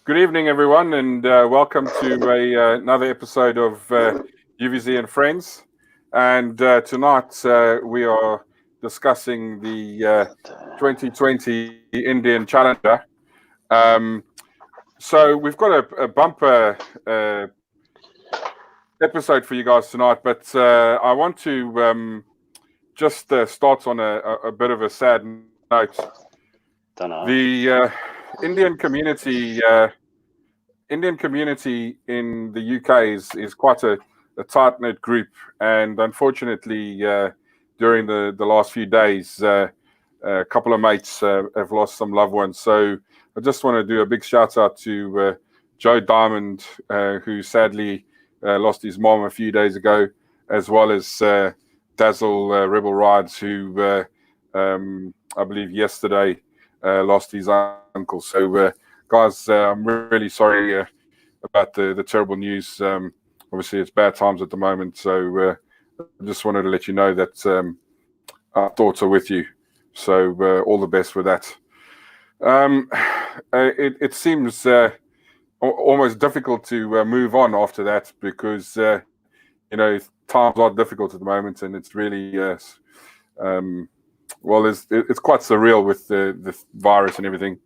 Good evening, everyone, and welcome to another episode of UVZ and Friends. And tonight we are discussing the 2020 Indian Challenger. So we've got a bumper episode for you guys tonight, but I want to just start on a bit of a sad note. The Indian community in the UK is quite a tight-knit group, and unfortunately, during the last few days, a couple of mates have lost some loved ones. So I just want to do a big shout-out to Joe Diamond, who sadly lost his mom a few days ago, as well as Dazzle Rebel Rides, who I believe yesterday lost his uncle. So guys, I'm really sorry about the terrible news. Obviously, it's bad times at the moment, so I just wanted to let you know that our thoughts are with you. So all the best with that. It seems almost difficult to move on after that because times are difficult at the moment, and it's really it's quite surreal with the virus and everything.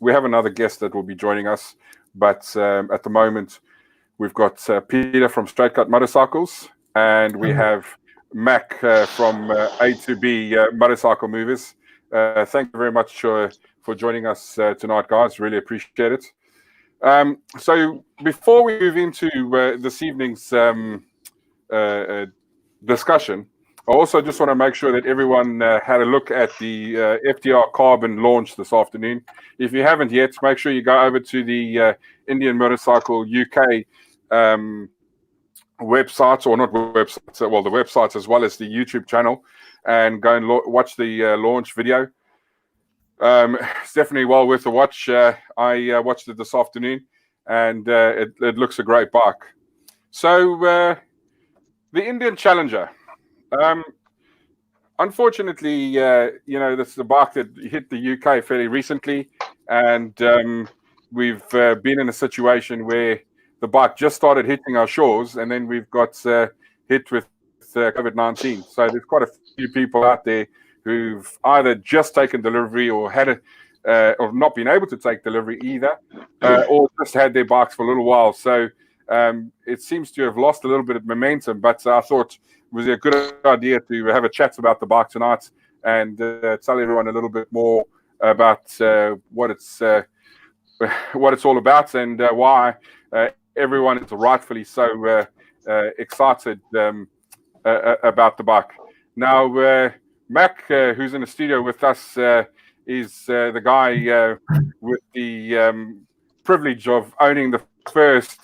We have another guest that will be joining us, but at the moment we've got Peter from Straight Cut Motorcycles, and we have Mac from A to B Motorcycle Movers. Thank you very much for joining us tonight, guys. Really appreciate it. So before we move into this evening's discussion, I also just want to make sure that everyone had a look at the FDR Carbon launch this afternoon. If you haven't yet, make sure you go over to the Indian Motorcycle UK websites, or not websites, well, the websites as well as the YouTube channel, and go and watch the launch video. It's definitely well worth a watch. I watched it this afternoon, and it looks a great bike. So the Indian Challenger. Unfortunately, this is a bike that hit the UK fairly recently, and we've been in a situation where the bike just started hitting our shores, and then we've got hit with COVID-19. So there's quite a few people out there who've either just taken delivery or or not been able to take delivery either, or just had their bikes for a little while. So it seems to have lost a little bit of momentum, but I thought it was a good idea to have a chat about the bike tonight and tell everyone a little bit more about what it's all about, and why everyone is rightfully so excited about the bike. Now, Mac, who's in the studio with us, is the guy with the privilege of owning the first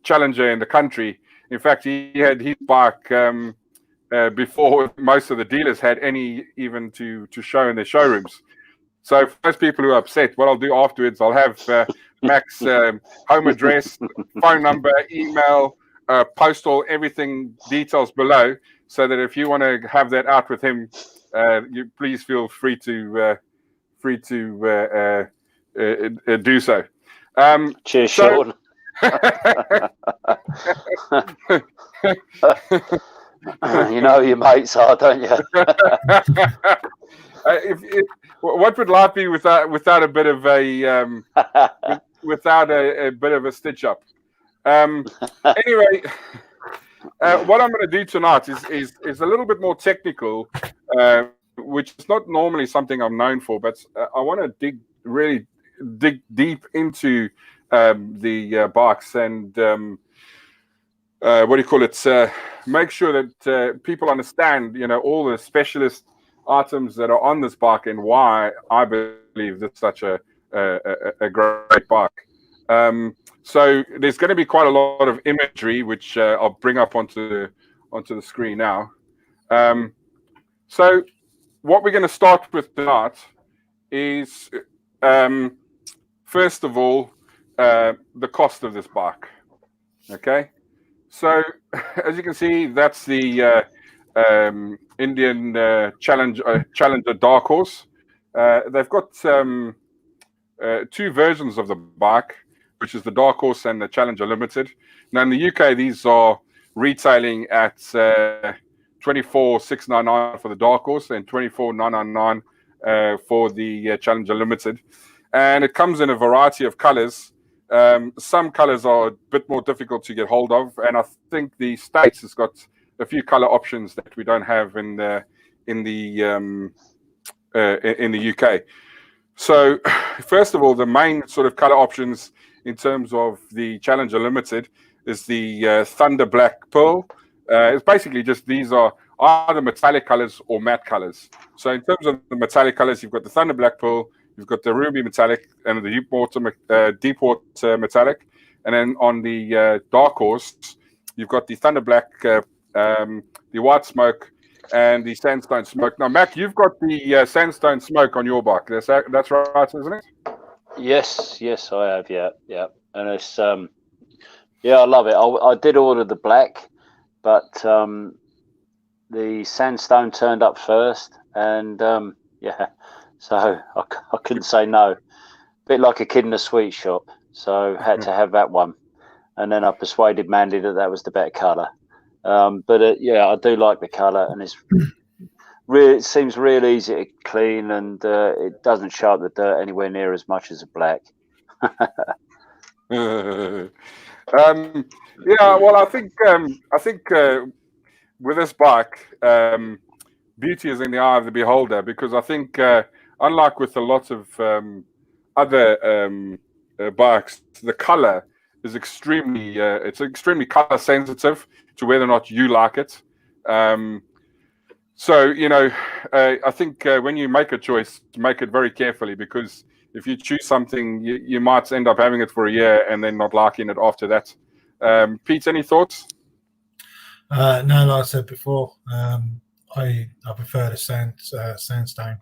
Challenger in the country. In fact, he had his bike before most of the dealers had any even to show in their showrooms. So for those people who are upset, what I'll do afterwards, I'll have Mac's home address, phone number, email, postal, everything, details below, so that if you want to have that out with him, you please feel free to do so. Cheers, Sean. You know your mates are, don't you? What would life be without a bit of a without a bit of a stitch up? Anyway, what I'm going to do tonight is a little bit more technical, which is not normally something I'm known for, but I want to really dig deep into the bikes and make sure that people understand, all the specialist items that are on this bike and why I believe this is such a great bike. So there's going to be quite a lot of imagery, which I'll bring up onto the screen now. So what we're going to start with tonight is, first of all, the cost of this bike. Okay, so as you can see, that's the Indian Challenger Dark Horse. They've got two versions of the bike, which is the Dark Horse and the Challenger Limited. Now in the UK, these are retailing at 24,699 for the Dark Horse and 24,999 for the Challenger Limited, and it comes in a variety of colors. Some colors are a bit more difficult to get hold of, and I think the States has got a few color options that we don't have in the UK. So, first of all, the main sort of color options in terms of the Challenger Limited is the Thunder Black Pearl. It's basically just these are either metallic colors or matte colors. So, in terms of the metallic colors, you've got the Thunder Black Pearl, you've got the Ruby Metallic, and the Deepwater Metallic. And then on the Dark Horse, you've got the Thunder Black, the White Smoke, and the Sandstone Smoke. Now, Mac, you've got the Sandstone Smoke on your bike. That's right, isn't it? Yes, I have. Yeah, and it's yeah, I love it. I did order the black, but the Sandstone turned up first, and yeah, so I couldn't say no. Bit like a kid in a sweet shop, so had to have that one, and then I persuaded Mandy that was the better colour. But yeah, I do like the colour, and it seems real easy to clean, and it doesn't show up the dirt anywhere near as much as a black. Yeah, well, I think with this bike, beauty is in the eye of the beholder, because I think unlike with a lot of other bikes, the color is extremely color sensitive to whether or not you like it. So, I think when you make a choice, make it very carefully, because if you choose something, you might end up having it for a year and then not liking it after that. Pete, any thoughts? No, like I said before, I prefer the sandstone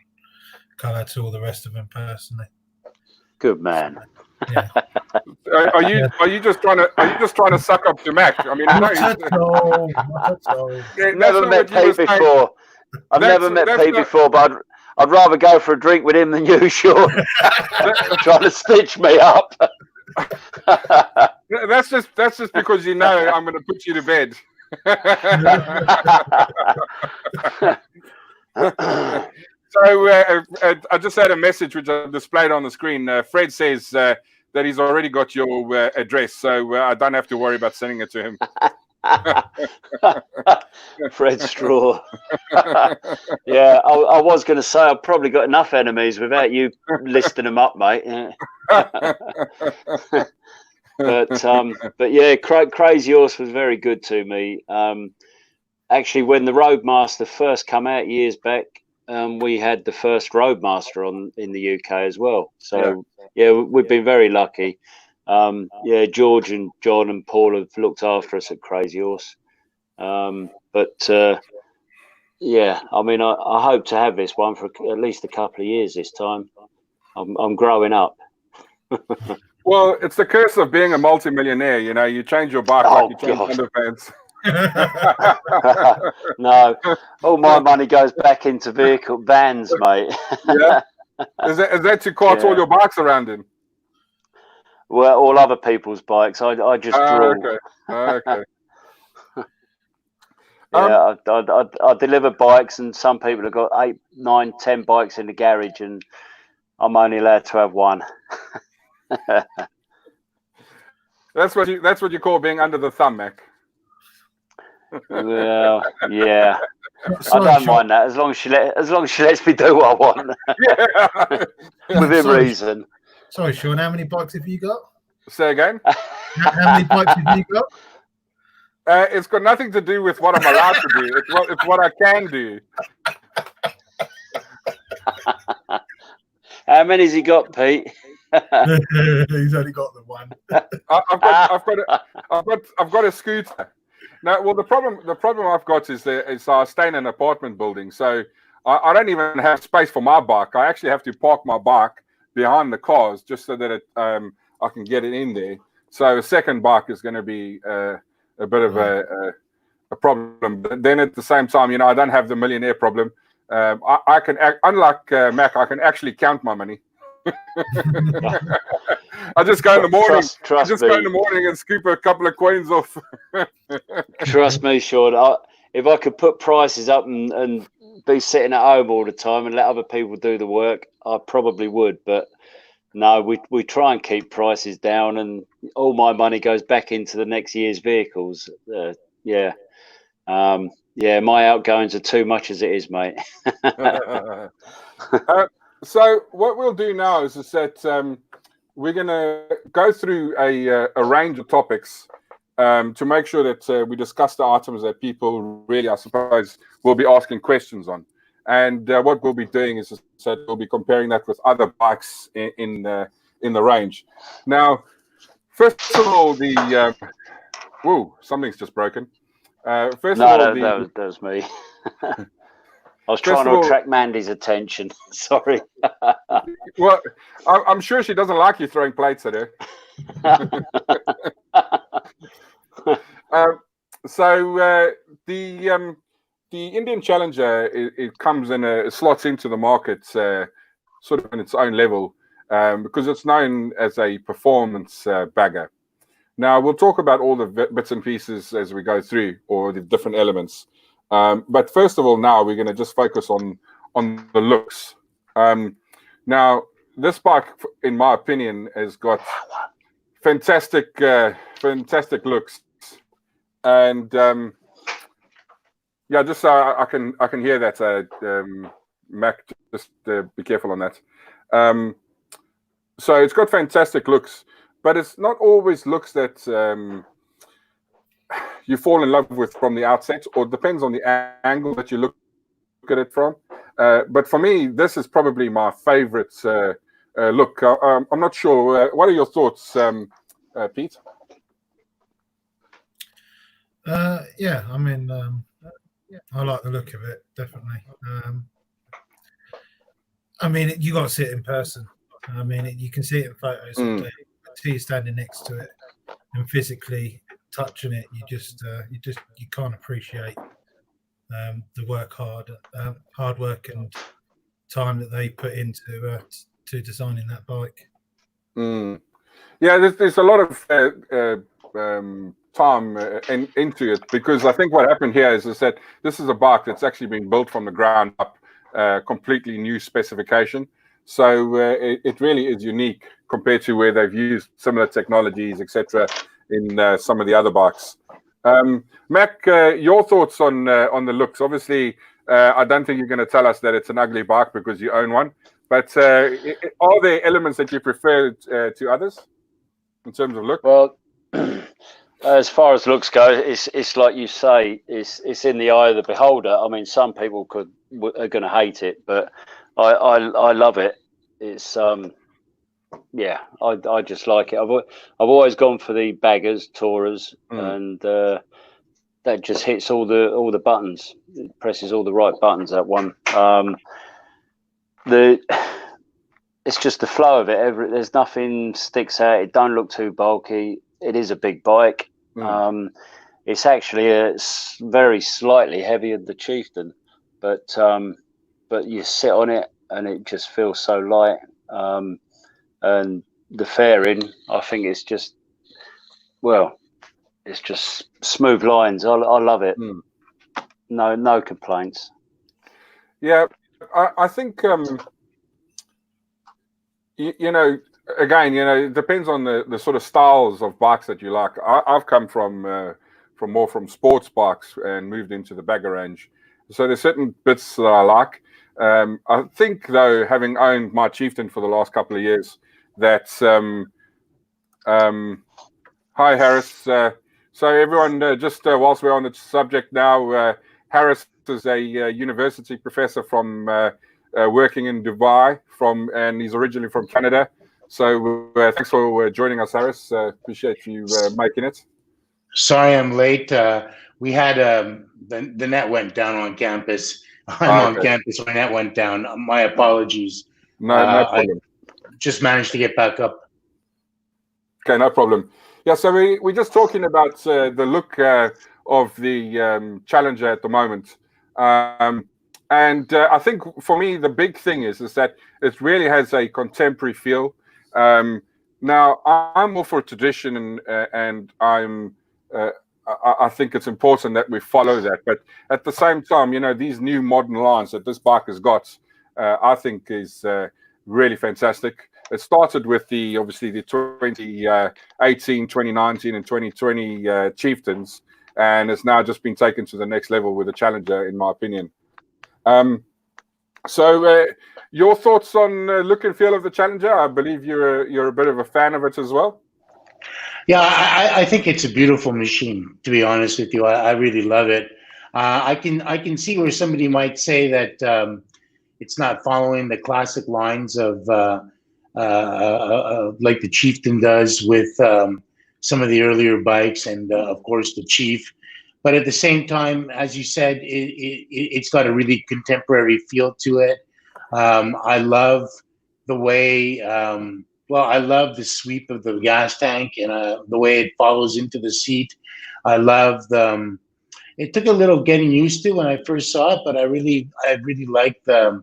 colour to all the rest of them personally. Good man. Yeah. Are you just trying to suck up to Mac? I mean, not at all. Never met Pete before. I've never met Pete before, but I'd rather go for a drink with him than you, Sean. Trying to stitch me up. That's just because I'm going to put you to bed. So I just had a message which I displayed on the screen. Fred says that he's already got your address, so I don't have to worry about sending it to him. Fred Straw. Yeah, I was going to say I've probably got enough enemies without you listing them up, mate. But yeah, Crazy Horse was very good to me. Actually, when the Roadmaster first come out years back, we had the first Roadmaster in the UK as well. So yeah, we've been very lucky. Yeah, George and John and Paul have looked after us at Crazy Horse. But yeah, I mean, I hope to have this one for at least a couple of years this time. I'm growing up. Well, it's the curse of being a multimillionaire. You change your bike like you change underpants. No, all my money goes back into vans, mate. Yeah, is that to cart all your bikes around in? Well, all other people's bikes. I just draw. Okay. Yeah, I deliver bikes, and some people have got 8, 9, 10 bikes in the garage, and I'm only allowed to have one. That's what you call being under the thumb, Mac. Well, yeah, I don't mind that as long as she lets me do what I want. Yeah. Within reason. Sorry, Sean. How many bikes have you got? Say again. How many bikes have you got? It's got nothing to do with what I'm allowed to do. It's what I can do. How many has he got, Pete? He's only got the one. I've got a scooter. Now, well, the problem I've got is I stay in an apartment building, so I don't even have space for my bike. I actually have to park my bike behind the cars just so that I can get it in there. So a second bike is going to be a bit of a problem. But then at the same time, I don't have the millionaire problem. I can, unlike Mac, I can actually count my money. I just go in the morning. Trust just me. go in the morning and scoop a couple of coins off. Trust me, Sean. If I could put prices up and be sitting at home all the time and let other people do the work, I probably would. But no, we try and keep prices down, and all my money goes back into the next year's vehicles. Yeah, my outgoings are too much as it is, mate. So what we'll do now is that we're going to go through a range of topics to make sure that we discuss the items that people really, I suppose, will be asking questions on. And what we'll be doing is that we'll be comparing that with other bikes in the range. Now, first of all, whoa, something's just broken. That was me. I was trying to attract Mandy's attention. Sorry. Well, I'm sure she doesn't like you throwing plates at her. So the Indian Challenger, it comes in it slots into the market sort of in its own level because it's known as a performance bagger. Now we'll talk about all the bits and pieces as we go through, or the different elements. But first of all, now we're going to just focus on the looks. Now this bike, in my opinion, has got fantastic looks. And yeah, just so I can hear that, Mac. Just be careful on that. So it's got fantastic looks, but it's not always looks that you fall in love with from the outset, or it depends on the angle that you look at it from. But for me, this is probably my favorite look. I'm not sure. What are your thoughts, Pete? Yeah, I mean, I like the look of it, definitely. I mean, you got to see it in person. I mean, you can see it in photos all day. Until you're standing next to it and physically touching it, you can't appreciate the hard work and time that they put into to designing that bike. Yeah, there's a lot of time into it, because I think what happened here is that this is a bike that's actually been built from the ground up, completely new specification. So it really is unique compared to where they've used similar technologies, etc., in some of the other bikes. Mac, your thoughts on the looks? Obviously, I don't think you're going to tell us that it's an ugly bike because you own one. But are there elements that you prefer to others in terms of look? Well, as far as looks go, it's like you say, it's in the eye of the beholder. I mean, some people are going to hate it, but I love it. It's yeah, I just like it. I've always gone for the baggers, Tourers, and that just hits all the buttons. It presses all the right buttons. That one. It's just the flow of it. There's nothing sticks out. It don't look too bulky. It is a big bike. It's actually very slightly heavier than the Chieftain, but you sit on it and it just feels so light. And the fairing, I think it's just it's just smooth lines. I love it. No complaints. Yeah, I think you know, again, it depends on the sort of styles of bikes that you like. I've come from more from sports bikes and moved into the bagger range. So there's certain bits that I like. I think, though, having owned my Chieftain for the last couple of years, that hi, Harris. So everyone, just whilst we're on the subject now, Harris is a university professor from working in Dubai, and he's originally from Canada. So thanks for joining us, Harris. Appreciate you making it. Sorry I'm late. We had the net went down on campus. I'm on campus when that went down. My apologies. No problem. I just managed to get back up. Okay, no problem. Yeah, so we're just talking about the look of the Challenger at the moment. And I think for me, the big thing is that it really has a contemporary feel. Now, I'm all for tradition, and I think it's important that we follow that. But at the same time, these new modern lines that this bike has got, I think is really fantastic. It started with obviously the 2018, 2019, and 2020 Chieftains, and it's now just been taken to the next level with the Challenger, in my opinion. So your thoughts on look and feel of the Challenger? I believe you're a bit of a fan of it as well. Yeah, I think it's a beautiful machine, to be honest with you. I really love it. I can see where somebody might say that it's not following the classic lines of like the Chieftain does with some of the earlier bikes, and of course the Chief. But at the same time, as you said, it's got a really contemporary feel to it. I love the way. Well, I love the sweep of the gas tank and the way it follows into the seat. I love the. It took a little getting used to when I first saw it, but I really like the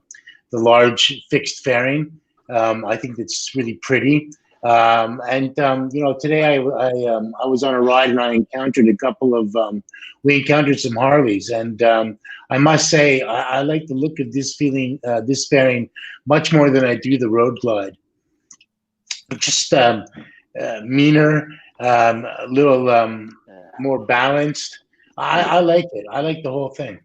large fixed fairing. I think it's really pretty. Today I was on a ride and I encountered a couple of. We encountered some Harleys, and I must say I like the look of this fairing much more than I do the Road Glide. Just meaner, a little more balanced. I like it. I like the whole thing.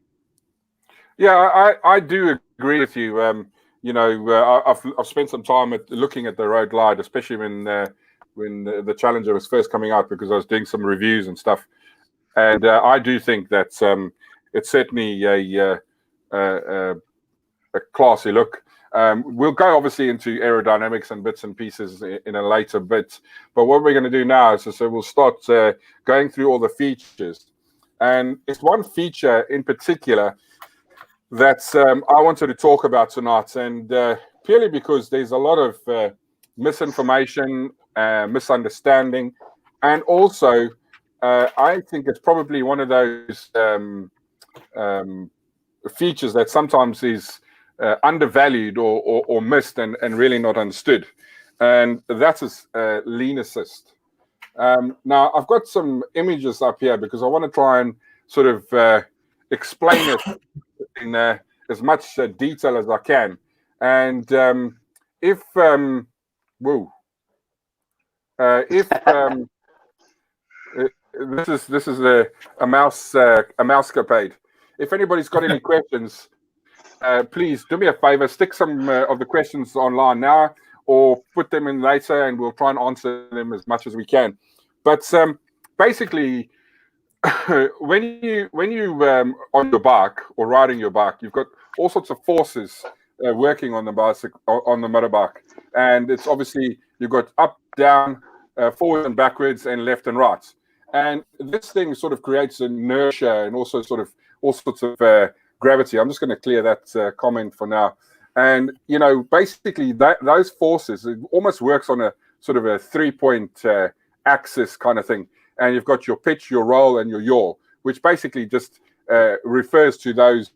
Yeah, I do agree with you. I've spent some time looking at the Road Glide, especially when the Challenger was first coming out, because I was doing some reviews and stuff. And I do think that it's certainly a classy look. We'll go obviously into aerodynamics and bits and pieces in a later bit, but what we're going to do now is so we'll start going through all the features, and it's one feature in particular that I wanted to talk about tonight, and purely because there's a lot of misinformation, misunderstanding, and also I think it's probably one of those features that sometimes is undervalued or missed and really not understood, and that is lean assist. Now I've got some images up here because I want to try and sort of explain it in as much detail as I can. And if this is a mousecapade. If anybody's got any questions, please do me a favor, stick some of the questions online now or put them in later, and we'll try and answer them as much as we can. But basically, when you on your bike or riding your bike, you've got all sorts of forces working on the bicycle, on the motorbike, and it's obviously you've got up, down, forward and backwards, and left and right. And this thing sort of creates inertia and also sort of all sorts of gravity. I'm just going to clear that comment for now. And basically those forces, it almost works on a sort of a 3-point axis kind of thing. And you've got your pitch, your roll, and your yaw, which basically just refers to those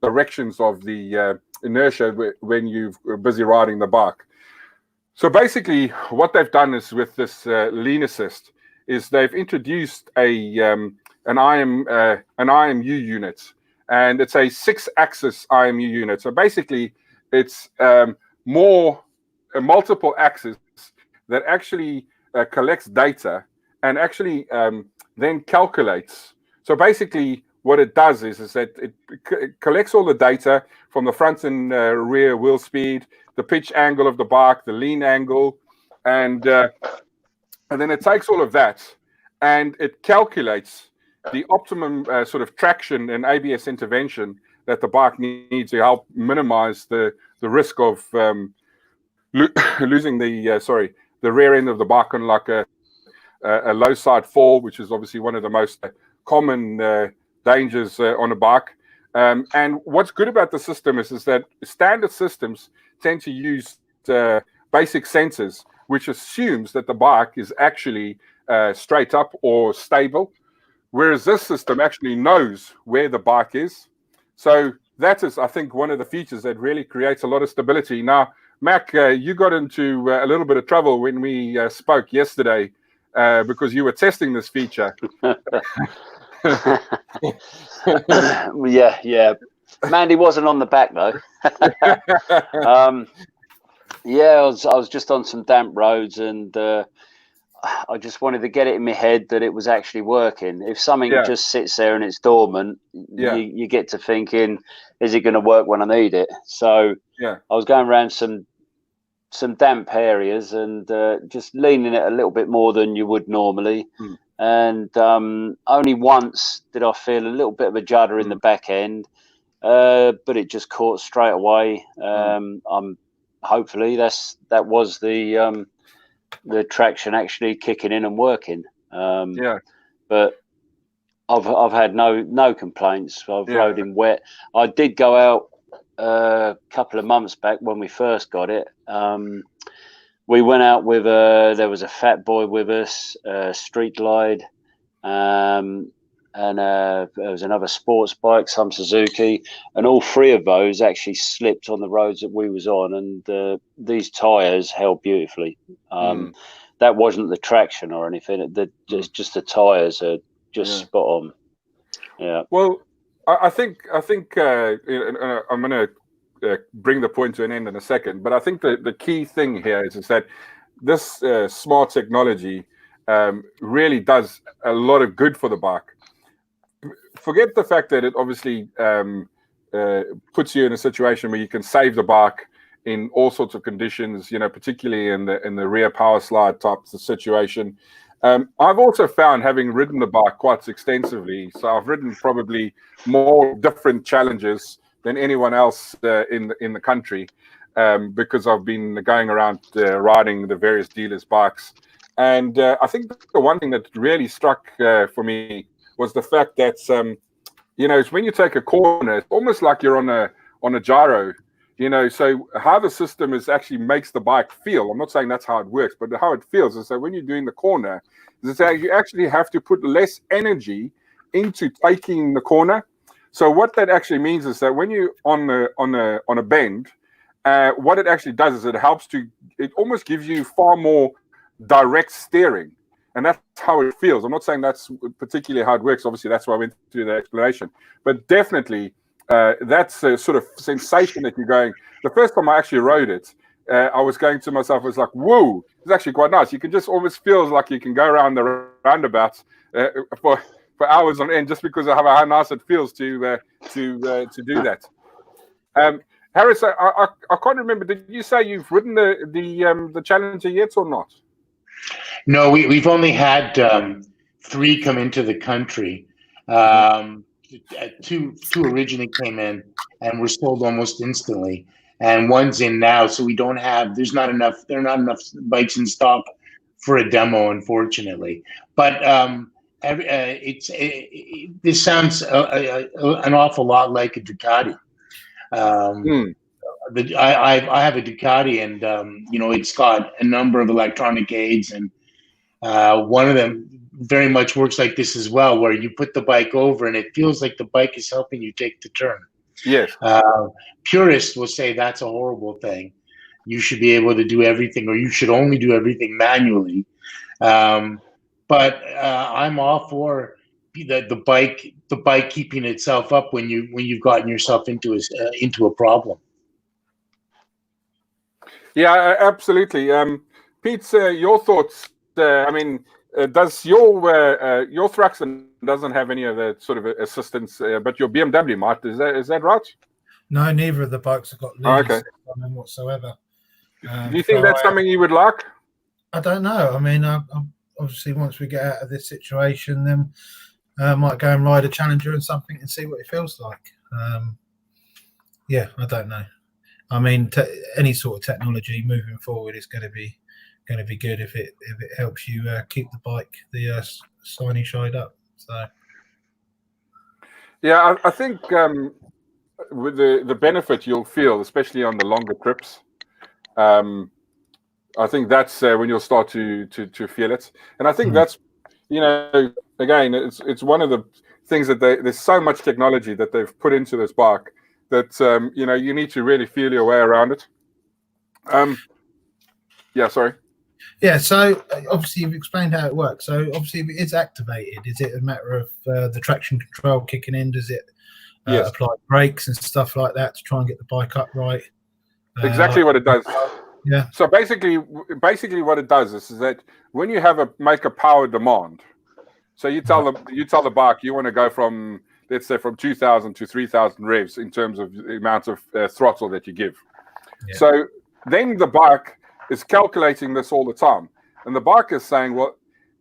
directions of the inertia when you're busy riding the bike. So basically, what they've done is with this lean assist is they've introduced an IMU unit, and it's a 6-axis IMU unit. So basically, it's multiple axes that actually collects data and actually then calculates. So basically what it does is that it collects all the data from the front and rear wheel speed, the pitch angle of the bike, the lean angle, and then it takes all of that and it calculates the optimum sort of traction and ABS intervention that the bike needs to help minimize the risk of losing the rear end of the bike on like a low side fall, which is obviously one of the most common dangers on a bike. And what's good about the system is that standard systems tend to use basic sensors, which assumes that the bike is actually straight up or stable, whereas this system actually knows where the bike is. So that is, I think, one of the features that really creates a lot of stability. Now, Mac, you got into a little bit of trouble when we spoke yesterday because you were testing this feature. Yeah. Mandy wasn't on the back though. Yeah, I was just on some damp roads, and I just wanted to get it in my head that it was actually working. If something just sits there and it's dormant, you get to thinking, is it going to work when I need it? So I was going around some damp areas and just leaning it a little bit more than you would normally. And only once did I feel a little bit of a judder in the back end, but it just caught straight away. Hopefully that was the traction actually kicking in and working. But I've had no complaints. I've rode in wet. I did go out a couple of months back when we first got it. We went out with there was a fat boy with us, street glide, and there was another sports bike, some Suzuki, and all three of those actually slipped on the roads that we was on, and these tyres held beautifully. That wasn't the traction or anything. Just the tyres are just spot on. Yeah. Well, I think I'm going to bring the point to an end in a second, but I think the key thing here is that this smart technology really does a lot of good for the bike. Forget the fact that it obviously puts you in a situation where you can save the bike in all sorts of conditions, particularly in the rear power slide types of situation. I've also found, having ridden the bike quite extensively, so I've ridden probably more different challenges than anyone else in the country, because I've been going around riding the various dealers' bikes. And I think the one thing that really struck for me was the fact that it's when you take a corner, it's almost like you're on a gyro. So how the system actually makes the bike feel. I'm not saying that's how it works, but how it feels is that when you're doing the corner, is that you actually have to put less energy into taking the corner. So what that actually means is that when you're on a bend, what it actually does is it almost gives you far more direct steering, and that's how it feels. I'm not saying that's particularly how it works. Obviously, that's why I went through the explanation, but definitely. That's a sort of sensation that you're going. The first time I actually rode it, I was going to myself, I was like, whoa, it's actually quite nice. You can just almost feel like you can go around the roundabouts for hours on end, just because of how nice it feels to do that. Harris, I can't remember. Did you say you've ridden the Challenger yet or not? No, we've only had 3 come into the country. Two originally came in and were sold almost instantly, and one's in now. So there are not enough bikes in stock for a demo, unfortunately. But this sounds an awful lot like a Ducati. I have a Ducati, and it's got a number of electronic aids, and one of them very much works like this as well, where you put the bike over and it feels like the bike is helping you take the turn. Yes. Purists will say that's a horrible thing. You should be able to do everything, or you should only do everything manually. But I'm all for the bike keeping itself up when you've gotten yourself into a problem. Yeah, absolutely. Pete, your thoughts? Does your Thruxton doesn't have any of the sort of assistance, but your BMW might? Is that right? No, neither of the bikes have got lead assist on them whatsoever. Do you think that's something you would like? I don't know. I mean, obviously, once we get out of this situation, then I might go and ride a Challenger and something and see what it feels like. I don't know. I mean, any sort of technology moving forward is going to be good if it helps you keep the bike, the shiny side up. So yeah, I think with the benefit you'll feel, especially on the longer trips, I think that's when you'll start to feel it. And I think that's, again, it's one of the things that there's so much technology that they've put into this bike that you need to really feel your way around it. Yeah, sorry. Yeah, so obviously you've explained how it works. So obviously if it is activated, is it a matter of the traction control kicking in? Does it Yes. apply brakes and stuff like that to try and get the bike upright? Exactly what it does. Yeah. So basically what it does is that when you make a power demand, so you tell the bike you want to go from, let's say, from 2,000 to 3,000 revs in terms of the amount of throttle that you give. Yeah. So then the bike is calculating this all the time, and the bike is saying, well,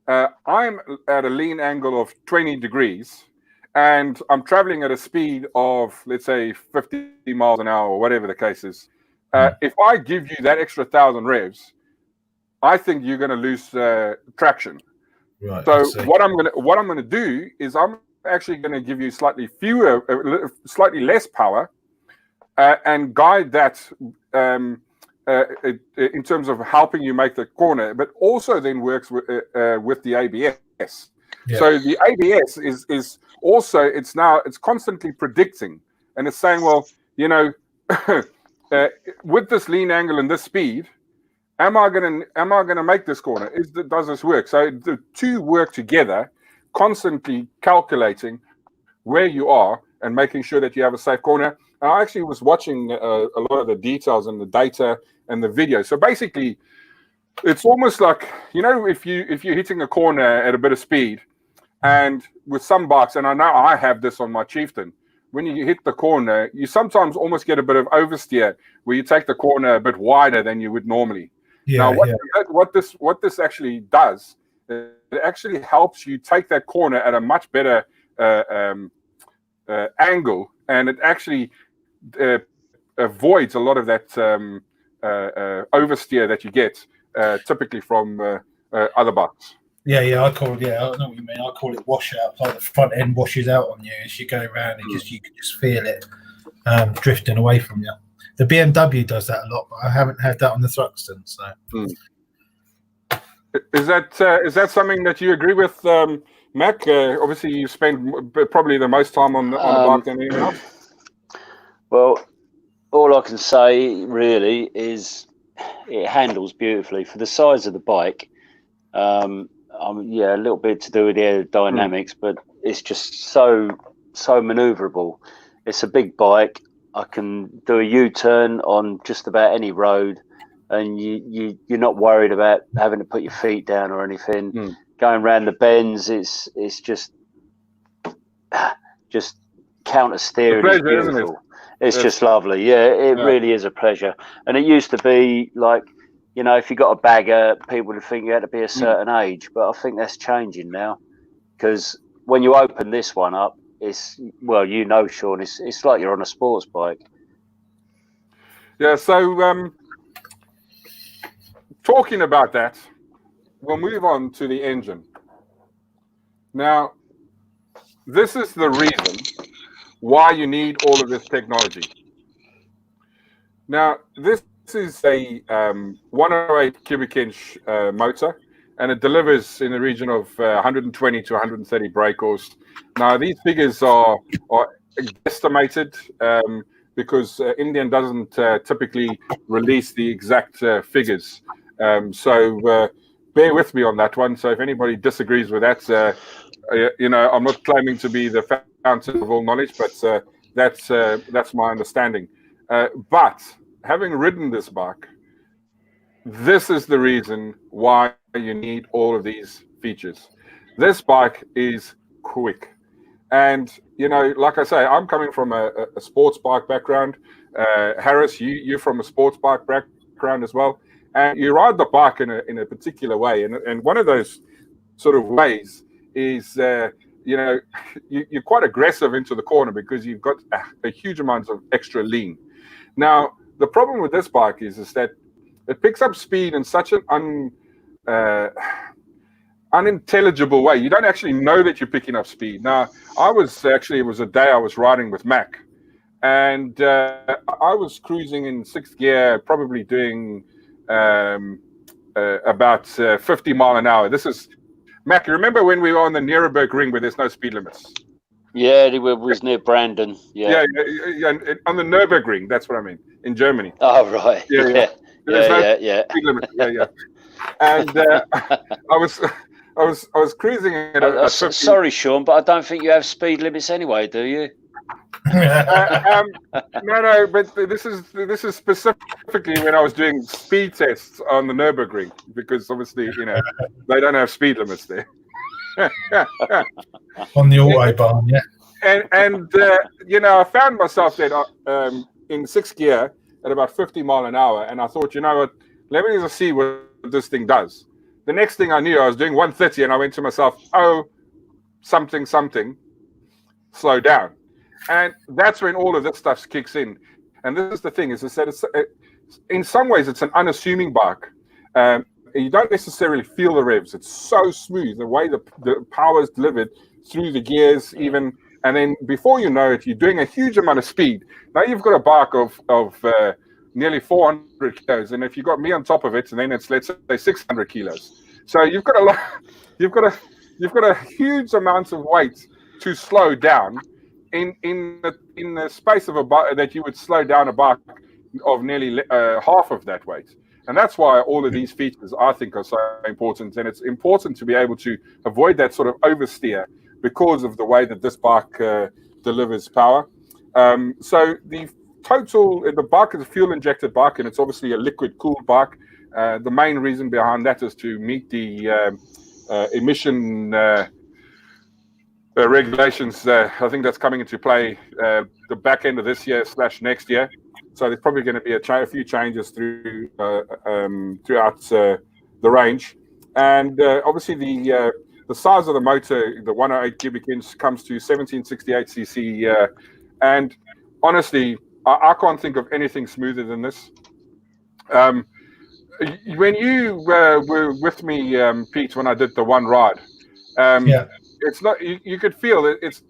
I'm at a lean angle of 20 degrees, and I'm traveling at a speed of, let's say, 50 miles an hour or whatever the case is. If I give you that extra 1,000 revs, I think you're going to lose traction. Right. So what I'm going to do is I'm actually going to give you slightly less power, and guide that in terms of helping you make the corner, but also then works with the ABS. Yeah. So the ABS is also it's constantly predicting, and it's saying, well, with this lean angle and this speed, am I gonna make this corner? Does this work? So the two work together, constantly calculating where you are and making sure that you have a safe corner. And I actually was watching a lot of the details and the data and the video. So basically, it's almost like, if you're hitting a corner at a bit of speed, and with some bikes, and I know I have this on my Chieftain, when you hit the corner, you sometimes almost get a bit of oversteer, where you take the corner a bit wider than you would normally. Yeah, now, what this actually does, it actually helps you take that corner at a much better angle, and it actually avoids a lot of that oversteer that you get typically from other bikes. Yeah, I know what you mean. I call it washout. Like the front end washes out on you as you go around, and you can just feel it drifting away from you. The BMW does that a lot, but I haven't had that on the Thruxton. So, is that something that you agree with, Mac? Obviously, you spend probably the most time on the bike than anyone else. Well, all I can say really is it handles beautifully for the size of the bike. A little bit to do with the aerodynamics, but it's just so maneuverable. It's a big bike. I can do a U-turn on just about any road, and you're not worried about having to put your feet down or anything. Going around the bends, it's just counter steering. It's beautiful. It's just lovely. Yeah, it really is a pleasure. And it used to be like, if you got a bagger, people would think you had to be a certain age. But I think that's changing now, because when you open this one up, it's, well, Sean, it's like you're on a sports bike. Yeah. So talking about that, we'll move on to the engine. Now, this is the reason why you need all of this technology. Now, this is a 108 cubic inch motor, and it delivers in the region of 120 to 130 brake horse. Now, these figures are estimated because Indian doesn't typically release the exact figures. So bear with me on that one. So if anybody disagrees with that, I'm not claiming to be the fountain of all knowledge, but that's my understanding. But having ridden this bike, this is the reason why you need all of these features. This bike is quick. And, like I say, I'm coming from a sports bike background. Harris, you're from a sports bike background as well. And you ride the bike in a particular way. And one of those sort of ways is, you're quite aggressive into the corner because you've got a huge amount of extra lean. Now, the problem with this bike is that it picks up speed in such an unintelligible way. You don't actually know that you're picking up speed. Now, it was a day I was riding with Mac, and I was cruising in sixth gear, probably doing about 50 mile an hour. This is, Mac, you remember when we were on the Nuremberg ring where there's no speed limits? Yeah, it was near Brandon. Yeah, on the Nürburgring. That's what I mean, in Germany. Oh, right. Yeah. There's no Yeah. speed limit. Yeah. And I was cruising at about 50. Sorry, Sean, but I don't think you have speed limits anyway, do you? No, but this is specifically when I was doing speed tests on the Nürburgring, because obviously, they don't have speed limits there. On the autobahn, yeah. And I found myself there in sixth gear at about 50 mile an hour, and I thought, you know what, let me just see what this thing does. The next thing I knew, I was doing 130, and I went to myself, oh, something, slow down. And that's when all of this stuff kicks in. And this is the thing, is that in some ways it's an unassuming bike. You don't necessarily feel the revs. It's so smooth, the way the power is delivered through the gears even. And then before you know it, you're doing a huge amount of speed. Now you've got a bike of nearly 400 kilos. And if you've got me on top of it, and then it's, let's say, 600 kilos. So you've got a huge amount of weight to slow down in the space of a bike that you would slow down a bike of nearly half of that weight. And that's why all of these features, I think, are so important. And it's important to be able to avoid that sort of oversteer because of the way that this bike delivers power. So the bike is a fuel-injected bike, and it's obviously a liquid-cooled bike. The main reason behind that is to meet the emission regulations. I think that's coming into play the back end of this year / next year. So there's probably going to be a few changes throughout the range, and obviously the size of the motor, the 108 cubic inch, comes to 1768 cc, and honestly, I can't think of anything smoother than this. When you were with me, Pete, when I did the one ride, it's not. You could feel it.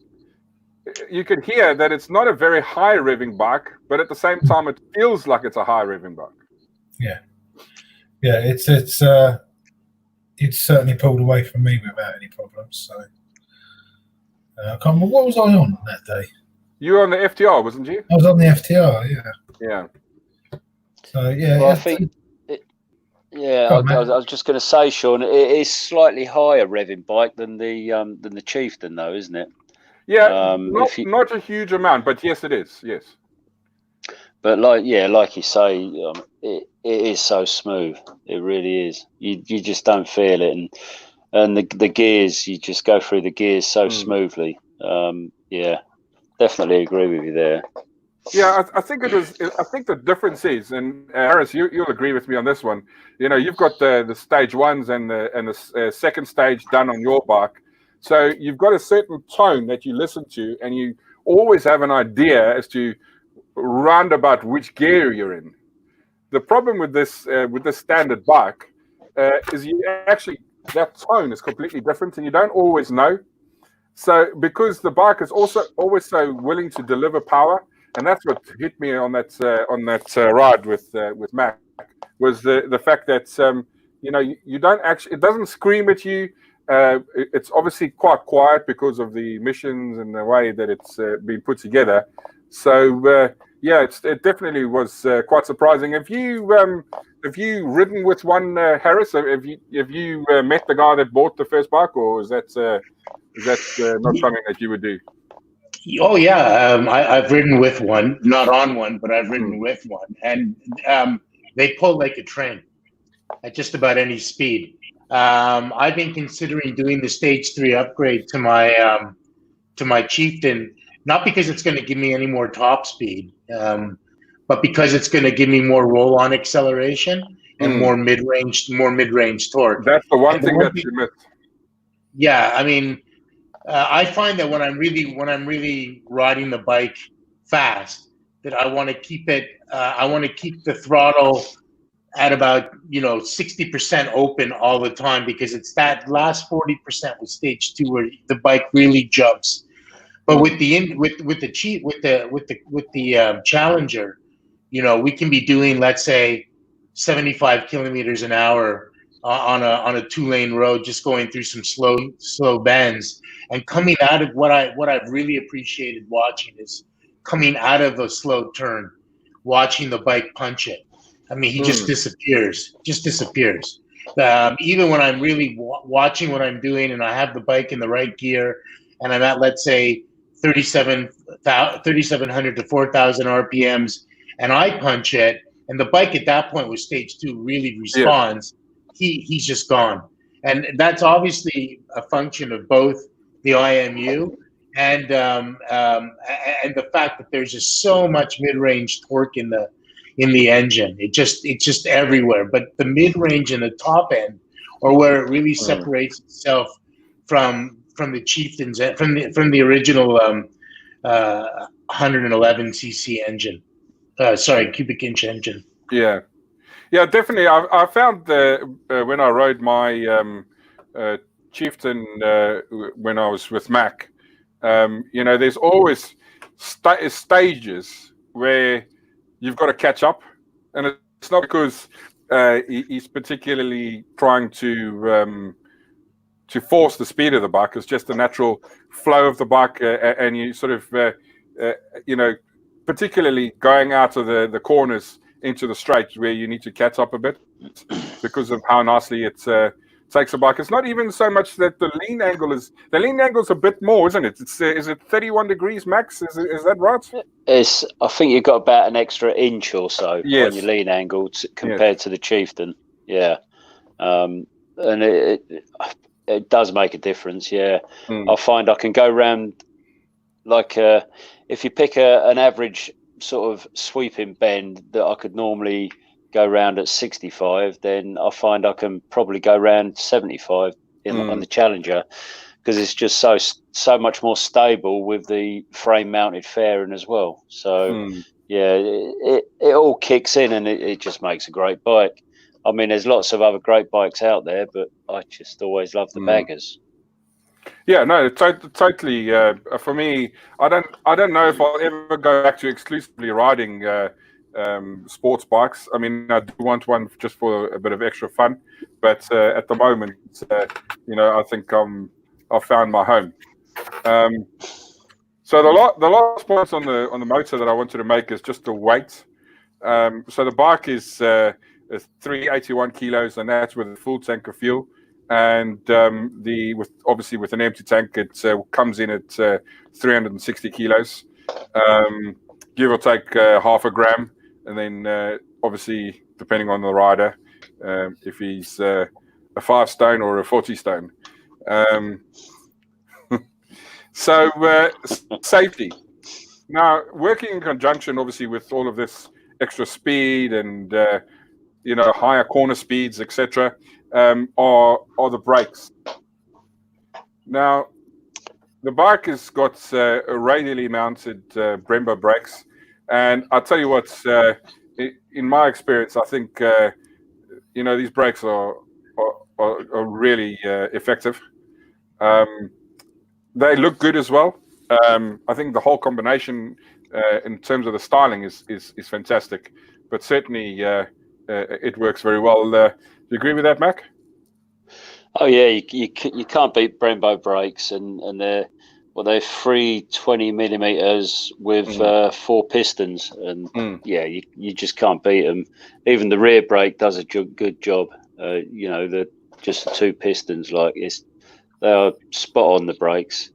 You could hear that it's not a very high revving bike, but at the same time, it feels like it's a high revving bike. Yeah, it's certainly pulled away from me without any problems. So I can't remember, what was I on that day? You were on the FTR, wasn't you? I was on the FTR, yeah. So yeah, well, I think. I was just going to say, Sean, it is slightly higher revving bike than the Chieftain, though, isn't it? Yeah, not a huge amount, but yes, it is. Yes. But like you say, it is so smooth. It really is. You just don't feel it, and the gears, you just go through the gears so smoothly. Definitely agree with you there. Yeah, I think it is. I think the difference is, and Harris, you'll agree with me on this one. You've got the stage ones and the second stage done on your bike, so you've got a certain tone that you listen to, and you always have an idea as to round about which gear you're in. The problem with this standard bike is that tone is completely different, and you don't always know. So because the bike is also always so willing to deliver power. And that's what hit me on that ride with Mac, was the fact that you don't actually, it doesn't scream at you. It's obviously quite quiet because of the emissions and the way that it's been put together. So it definitely was quite surprising. Have you ridden with one, Harris? Have you met the guy that bought the first bike, or is that not something that you would do? Oh yeah, I've ridden with one, not on one, but I've ridden with one, and they pull like a train at just about any speed. I've been considering doing the stage 3 upgrade to my Chieftain, not because it's going to give me any more top speed, but because it's going to give me more roll-on acceleration and more mid-range torque. That's the one thing that you missed. Yeah, I mean. I find that when I'm really riding the bike fast, that I want to keep it. I want to keep the throttle at about 60% open all the time, because it's that last 40% with stage 2 where the bike really jumps. But with the Challenger, we can be doing, let's say, 75 kilometers an hour on a 2-lane road, just going through some slow bends, and coming out of what I've really appreciated watching is coming out of a slow turn, watching the bike punch it. I mean, he just disappears. Even when I'm really watching what I'm doing and I have the bike in the right gear and I'm at, let's say, 3,700 to 4,000 RPMs, and I punch it, and the bike at that point with stage 2 really responds, he's just gone. And that's obviously a function of both the IMU and the fact that there's just so much mid-range torque in the engine. It's just everywhere. But the mid-range and the top end are where it really separates itself from the Chieftains, from the original 111 cc engine. Cubic inch engine. Yeah, definitely. I found when I rode my Chieftain when I was with Mac, there's always stages where you've got to catch up, and it's not because he's particularly trying to force the speed of the bike. It's just the natural flow of the bike, and you sort of particularly going out of the corners into the straight where you need to catch up a bit because of how nicely it takes a bike. It's not even so much that the lean angle's a bit more, isn't it? Is it 31 degrees max? Is that right? I think you've got about an extra inch or so on your lean angle compared to the Chieftain. Yeah, and it does make a difference. Yeah, I find I can go around like if you pick an average sort of sweeping bend that I could normally go round at 65, then I find I can probably go round 75 on the Challenger, because it's just so much more stable with the frame mounted fairing as well. So it all kicks in, and it just makes a great bike. I mean, there's lots of other great bikes out there, but I just always love the baggers. Yeah, no, totally. For me, I don't know if I'll ever go back to exclusively riding sports bikes. I mean, I do want one just for a bit of extra fun, but at the moment, I think I've found my home. So the last point on the motor that I wanted to make is just the weight. So the bike is 381 kilos, and that's with a full tank of fuel. And obviously with an empty tank, it comes in at 360 kilos, give or take half a gram. And then obviously, depending on the rider, if he's a 5 stone or a 40 stone. So safety. Now, working in conjunction, obviously, with all of this extra speed and higher corner speeds, etc., are the brakes. Now, the bike has got radially mounted Brembo brakes, and I'll tell you what, in my experience, I think these brakes are really effective. They look good as well. I think the whole combination in terms of the styling is fantastic, but certainly it works very well. Do you agree with that, Mac? Oh yeah, you can't beat Brembo brakes, and they're 320 millimeters with 4 pistons, and you just can't beat them. Even the rear brake does a good job. Just the 2 pistons, they are spot on, the brakes.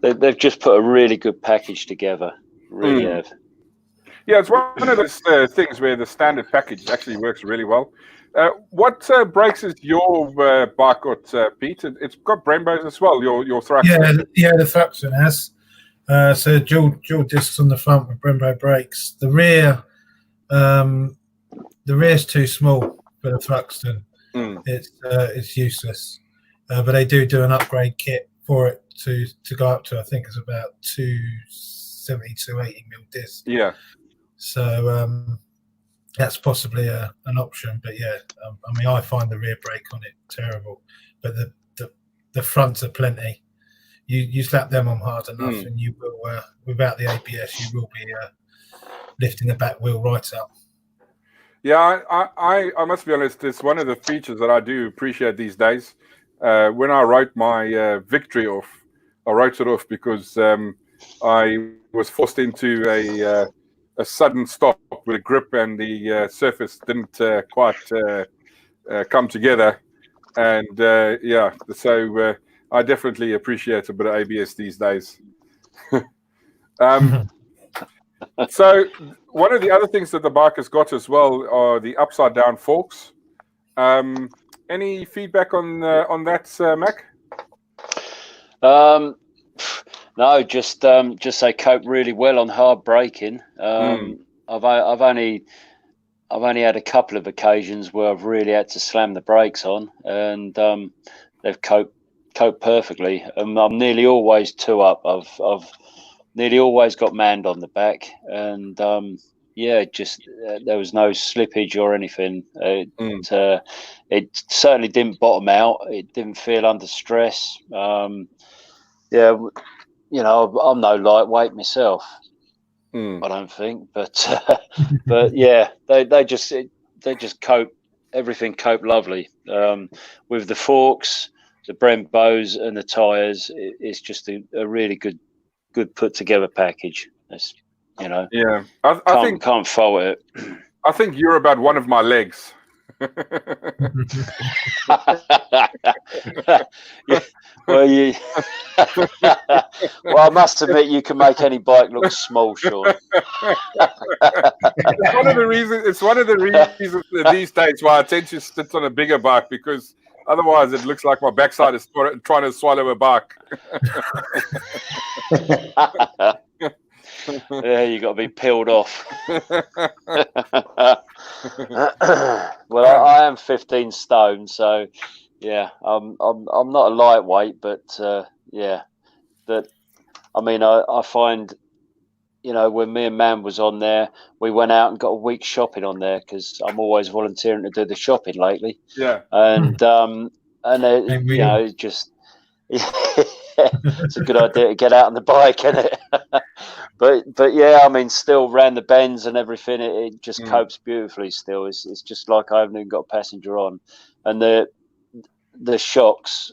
They've just put a really good package together. Really have. Yeah, it's one of those things where the standard package actually works really well. What brakes is your bike got, Pete? It's got Brembos as well. Your Thruxton. Yeah, the Thruxton has. So dual discs on the front with Brembo brakes. The rear's too small for the Thruxton. It's useless. But they do an upgrade kit for it to go up to, I think it's about 270, 280 mil disc. Yeah. So that's possibly an option, but I find the rear brake on it terrible, but the fronts are plenty. You slap them on hard enough, and you will, without the ABS, you will be lifting the back wheel right up. Yeah, I must be honest. It's one of the features that I do appreciate these days. When I wrote my victory off, I wrote it off because I was forced into a sudden stop with a grip, and the surface didn't quite come together. And yeah, so I definitely appreciate a bit of ABS these days. So one of the other things that the bike has got as well are the upside down forks. Any feedback on that, Mac? No, just they cope really well on hard braking. I've only had a couple of occasions where I've really had to slam the brakes on, and they've coped perfectly. I'm nearly always two up. I've nearly always got manned on the back, and yeah, just there was no slippage or anything. It certainly didn't bottom out. It didn't feel under stress. Yeah, you know, I'm no lightweight myself. I don't think, but but yeah, they just cope. Everything coped lovely with the forks, the Brembos, and the tyres. It's just a really good put together package. That's, you know, Yeah, I think can't fault it. I think you're about one of my legs. Yeah, well, you. Well, I must admit, you can make any bike look small, Sean. It's one of the reasons. It's one of the reasons these days why I tend to sit on a bigger bike, because otherwise it looks like my backside is trying to swallow a bike. Yeah, you got to be peeled off. Well, I am 15 stone, so yeah, I'm not a lightweight, but yeah, that I mean, I find, you know, when me and Man was on there, we went out and got a week's shopping on there, because I'm always volunteering to do the shopping lately. Yeah, and you know, just it's a good idea to get out on the bike, isn't it? but yeah, I mean, still round the bends and everything, it just copes beautifully. Still, it's just like I haven't even got a passenger on, and the shocks,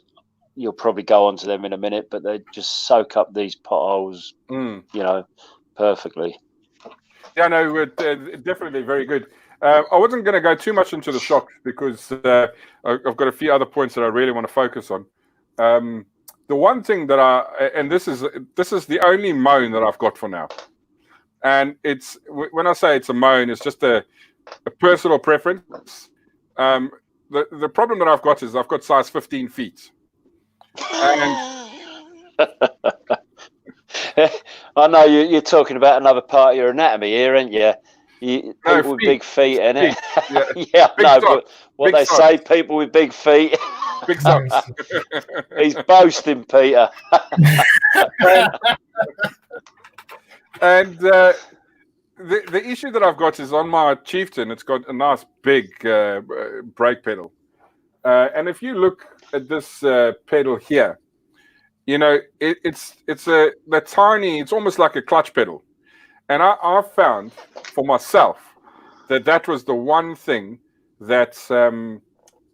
you'll probably go on to them in a minute, but they just soak up these potholes, you know, perfectly. Yeah, no, definitely very good. I wasn't going to go too much into the shocks, because I've got a few other points that I really want to focus on. The one thing that and this is the only moan that I've got for now, and it's, when I say it's a moan, it's just a personal preference. The problem that I've got is I've got size 15 feet. And I know you're talking about another part of your anatomy here, aren't you? People with big feet, innit? Yeah, yeah, no, but what they socks. say, people with big feet. Big socks. He's boasting, Peter. And the issue that I've got is on my Chieftain, it's got a nice big brake pedal. And if you look at this pedal here, you know, it's almost like a clutch pedal. And I found for myself that was the one thing that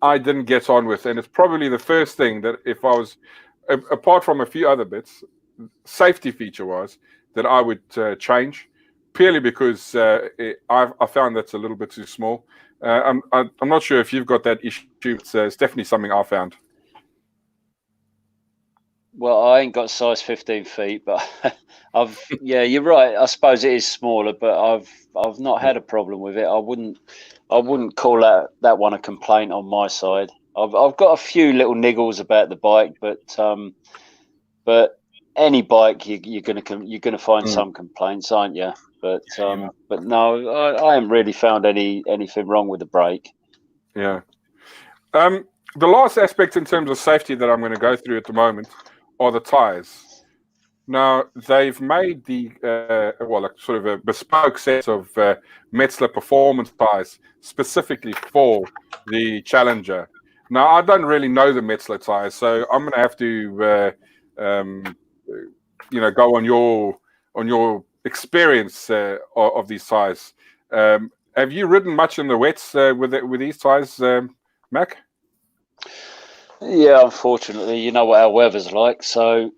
I didn't get on with. And it's probably the first thing that, if I was, apart from a few other bits, safety feature-wise, that I would change, purely because I found that's a little bit too small. I'm not sure if you've got that issue. It's definitely something I found. Well, I ain't got size 15 feet, but yeah, you're right. I suppose it is smaller, but I've not had a problem with it. I wouldn't call that one a complaint on my side. I've got a few little niggles about the bike, but any bike you're gonna find some complaints, aren't you? But no, I haven't really found anything wrong with the brake. Yeah. The last aspect in terms of safety that I'm going to go through at the moment are the tires. Now, they've made the sort of a bespoke set of Metzler performance tires specifically for the Challenger. Now, I don't really know the Metzler tires, so I'm going to have to go on your experience of these tires. Have you ridden much in the wets with these tyres, Mac? Yeah, unfortunately, you know what our weather's like. So,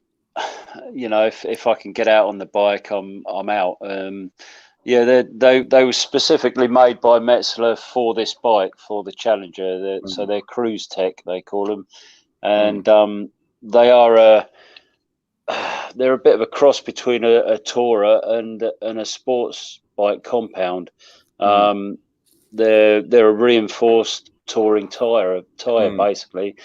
you know, if I can get out on the bike, I'm out. Yeah, they were specifically made by Metzler for this bike, for the Challenger. So they're cruise tech, they call them, and they are they're a bit of a cross between a tourer and a sports bike compound. They're a reinforced touring tire basically,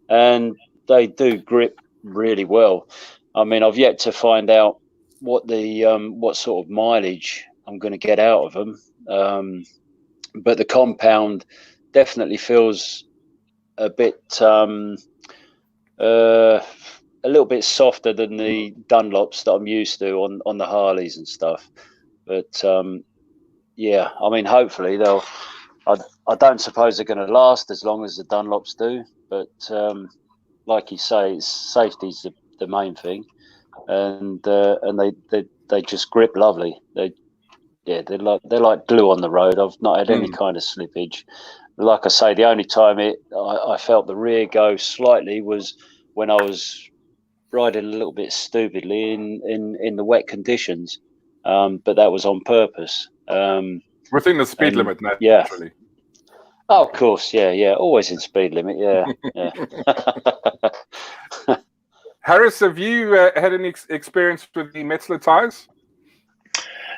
and they do grip really well. I mean, I've yet to find out what the what sort of mileage I'm going to get out of them, but the compound definitely feels a bit a little bit softer than the Dunlops that I'm used to on the Harleys and stuff. But yeah, I mean, hopefully they'll. I don't suppose they're going to last as long as the Dunlops do, but like you say, safety's the main thing, and they just grip lovely. They're like glue on the road. I've not had any kind of slippage. Like I say, the only time I felt the rear go slightly was when I was riding a little bit stupidly in the wet conditions, but that was on purpose. Within the speed limit, naturally. Yeah. Oh, of course, yeah, always in speed limit, yeah. Harris, have you had any experience with the Metzler tires?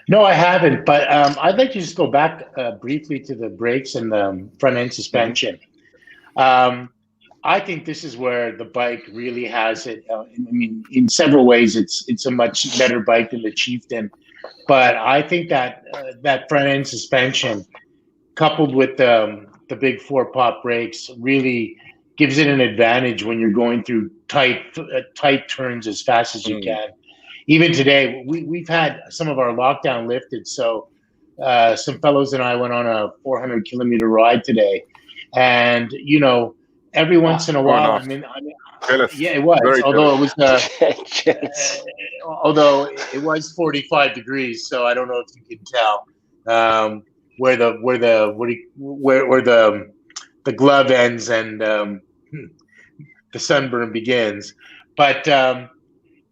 No, I haven't, but I'd like to just go back briefly to the brakes and the front end suspension. I think this is where the bike really has it. I mean, in several ways, it's a much better bike than the Chieftain, but I think that that front end suspension, coupled with the big 4-pop brakes, really gives it an advantage when you're going through tight turns as fast as you can. Even today, we've had some of our lockdown lifted. So some fellows and I went on a 400-kilometer ride today, and you know, every once in a while, I mean, yeah, it was. Although it was 45 degrees, so I don't know if you can tell where the glove ends and the sunburn begins. But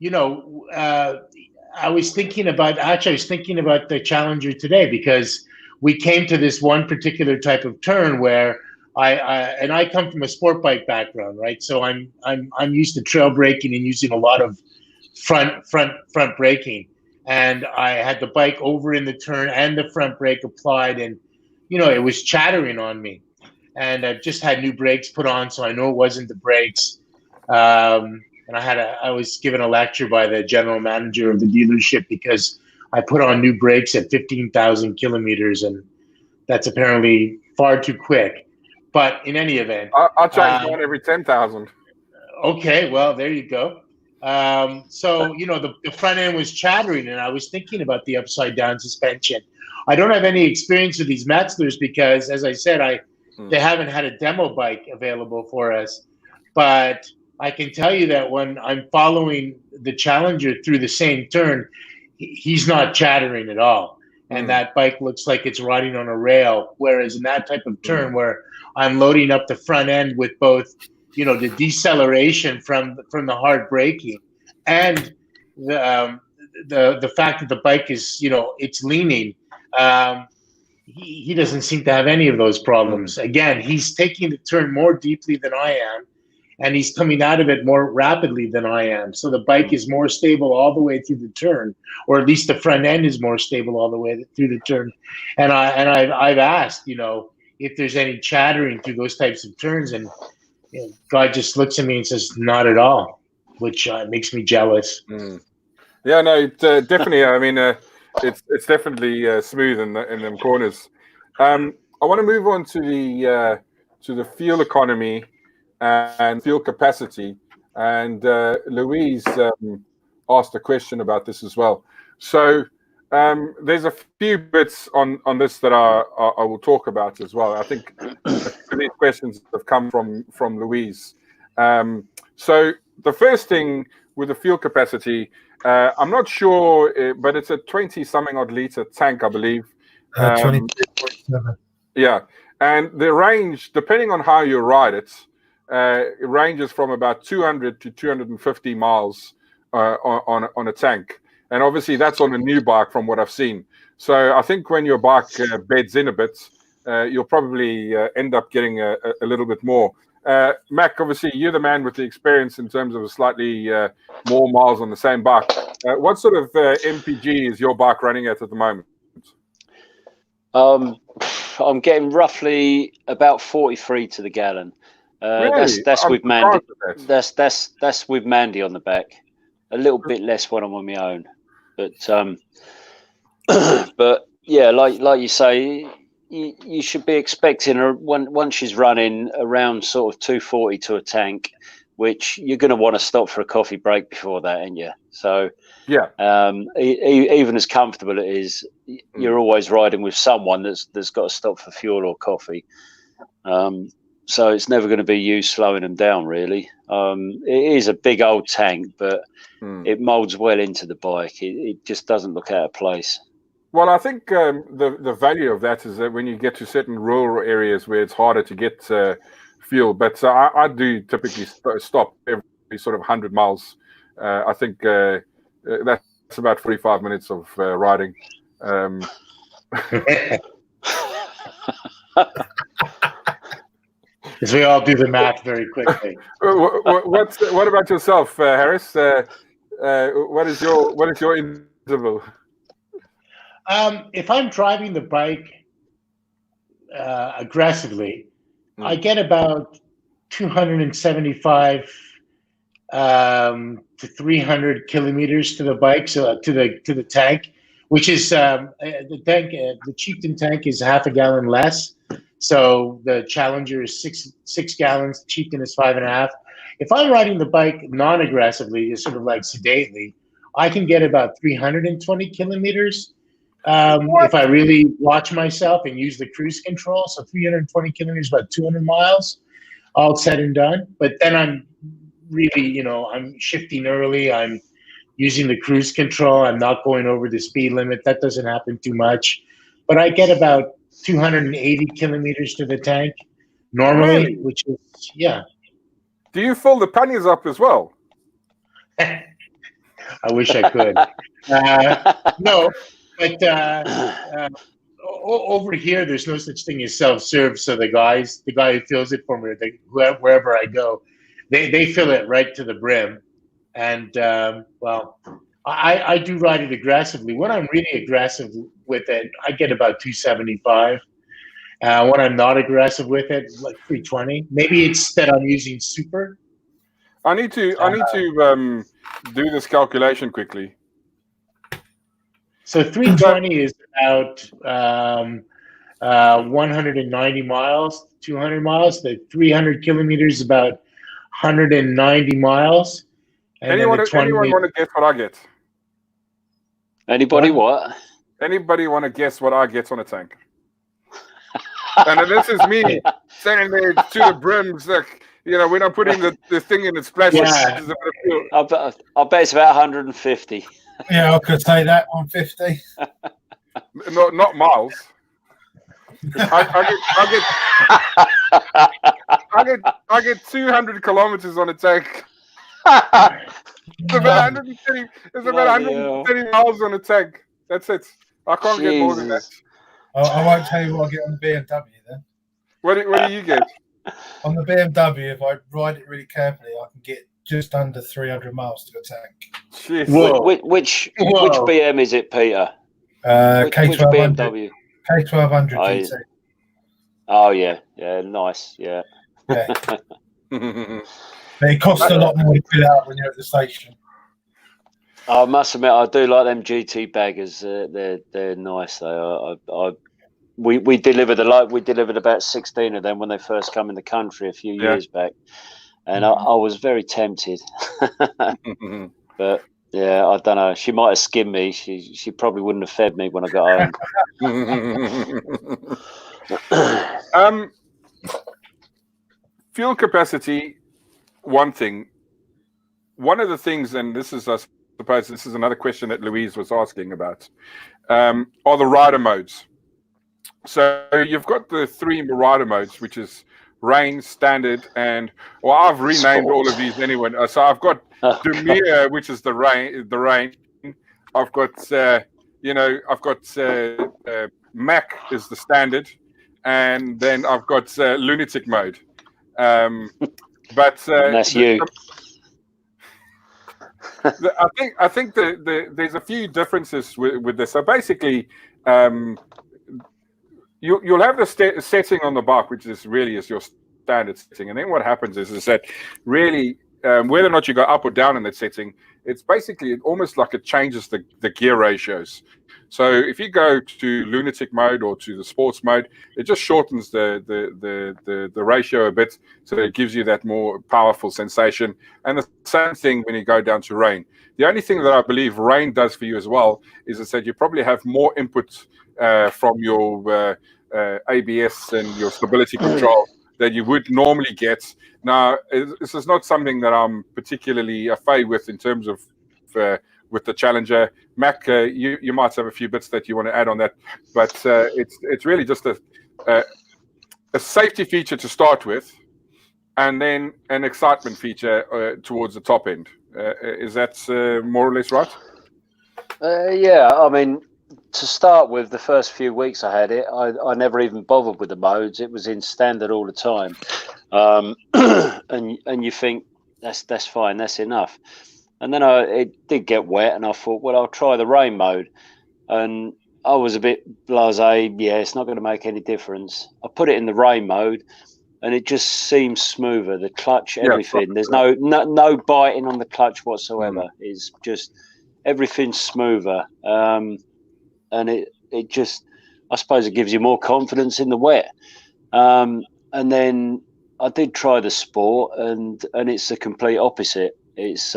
you know, I was thinking about the Challenger today, because we came to this one particular type of turn where I come from a sport bike background, right? So I'm used to trail braking and using a lot of front braking, and I had the bike over in the turn and the front brake applied, and you know, it was chattering on me, and I've just had new brakes put on, so I know it wasn't the brakes. And I was given a lecture by the general manager of the dealership because I put on new brakes at 15,000 kilometers, and that's apparently far too quick. But in any event, I'll change one every 10,000. Okay, well, there you go. So, you know, the front end was chattering, and I was thinking about the upside down suspension. I don't have any experience with these Metzlers because, as I said, they haven't had a demo bike available for us. But I can tell you that when I'm following the Challenger through the same turn, he's not chattering at all. And that bike looks like it's riding on a rail. Whereas in that type of turn where I'm loading up the front end with both, you know, the deceleration from the hard braking and the fact that the bike is, you know, it's leaning, he doesn't seem to have any of those problems. Again, he's taking the turn more deeply than I am, and he's coming out of it more rapidly than I am. So the bike is more stable all the way through the turn, or at least the front end is more stable all the way through the turn. And I've asked, you know, if there's any chattering through those types of turns, and you know, guy just looks at me and says, "Not at all," which makes me jealous. Yeah, no, it, definitely. I mean, it's definitely smooth in them corners. I want to move on to the fuel economy and fuel capacity. And Louise asked a question about this as well. So there's a few bits on this that I will talk about as well. I think these questions have come from Louise. So the first thing with the fuel capacity, I'm not sure, but it's a 20-something odd liter tank, I believe. 22.7. Yeah, and the range, depending on how you ride it, it ranges from about 200 to 250 miles on a tank, and obviously that's on a new bike from what I've seen. So I think when your bike beds in a bit, you'll probably end up getting a little bit more. Mac, obviously you're the man with the experience in terms of a slightly more miles on the same bike. What sort of MPG is your bike running at the moment? I'm getting roughly about 43 to the gallon. Really? That's I'm with Mandy. surprised at that. That's with Mandy on the back. A little bit less when I'm on my own, but but yeah, like you say, you should be expecting once she's running around sort of 240 to a tank, which you're going to want to stop for a coffee break before that, ain't you? So Yeah. Even as comfortable it is, you're always riding with someone that's got to stop for fuel or coffee. So it's never going to be you slowing them down, really. It is a big old tank, but it molds well into the bike. It just doesn't look out of place. Well, I think the value of that is that when you get to certain rural areas where it's harder to get fuel, but I do typically stop every sort of 100 miles. I think that's about 45 minutes of riding. Because we all do the math very quickly. What about yourself, Harris? What is your interval? If I'm driving the bike aggressively, I get about 275 to 300 kilometers to the bike, so to the tank, which is the tank. The Chieftain tank is half a gallon less, so the Challenger is six gallons. The Chieftain is 5.5. If I'm riding the bike non-aggressively, just sort of like sedately, I can get about 320 kilometers. If I really watch myself and use the cruise control, so 320 kilometers, about 200 miles, all said and done. But then I'm really, I'm shifting early. I'm using the cruise control. I'm not going over the speed limit. That doesn't happen too much. But I get about 280 kilometers to the tank normally, Really? which is, yeah. Do you fill the panniers up as well? I wish I could. No, but over here, there's no such thing as self-serve. So the guy who fills it for me, wherever I go, they fill it right to the brim. And well, I do ride it aggressively. When I'm really aggressive with it, I get about 275. When I'm not aggressive with it, like 320. Maybe it's that I'm using super. I need to do this calculation quickly. So 320 is about 190 miles, 200 miles. The 300 kilometers is about 190 miles. And anyone want to guess what I get? Anybody what? Anybody want to guess what I get on a tank? And this is me standing there to the brims, like, when I'm putting the thing in, it splashes. Yeah. I bet it's about 150. Yeah, I could say that 150. Not miles. I get 200 kilometers on a tank. It's about 130. It's about 130 miles on a tank. That's it. I can't get more than that. I won't tell you what I get on the BMW then. What do you get? On the BMW, if I ride it really carefully, I can get just under 300 miles to a tank. Jeez. Which BM is it, Peter? Which BMW? K1200 GT. Oh yeah, nice, yeah. But it costs a lot more to fill out when you're at the station. I must admit, I do like them GT baggers. They're nice. We delivered about 16 of them when they first come in the country a few years back, and I was very tempted. But yeah, I don't know. She might have skimmed me. She probably wouldn't have fed me when I got home. Fuel capacity, one thing. One of the things, and this is, I suppose, this is another question that Louise was asking about, are the rider modes. So you've got the three rider modes, which is rain, standard, and well, I've renamed all of these anyway. So I've got Demir, which is the rain. I've got I've got Mac is the standard, and then I've got lunatic mode. But And that's you. I think there's a few differences with this. So basically, you'll have the setting on the bike, which is your standard setting, and then what happens is that really whether or not you go up or down in that setting, it's basically almost like it changes the gear ratios. So if you go to lunatic mode or to the sports mode, it just shortens the ratio a bit, so it gives you that more powerful sensation. And the same thing when you go down to rain. The only thing that I believe rain does for you as well is that you probably have more input from your ABS and your stability control that you would normally get. Now, this is not something that I'm particularly afraid with in terms of with the Challenger. Mac, you might have a few bits that you want to add on that, but it's really just a safety feature to start with, and then an excitement feature towards the top end. Is that more or less right? Yeah, I mean, to start with, the first few weeks I had it, I never even bothered with the modes. It was in standard all the time, and you think that's fine, that's enough. And then it did get wet, and I thought, well, I'll try the rain mode, and I was a bit blasé. Yeah, it's not going to make any difference. I put it in the rain mode, and it just seems smoother. The clutch, everything. There's no biting on the clutch whatsoever. It's just everything's smoother. And it just, I suppose it gives you more confidence in the wet. And then I did try the sport, and it's the complete opposite. It's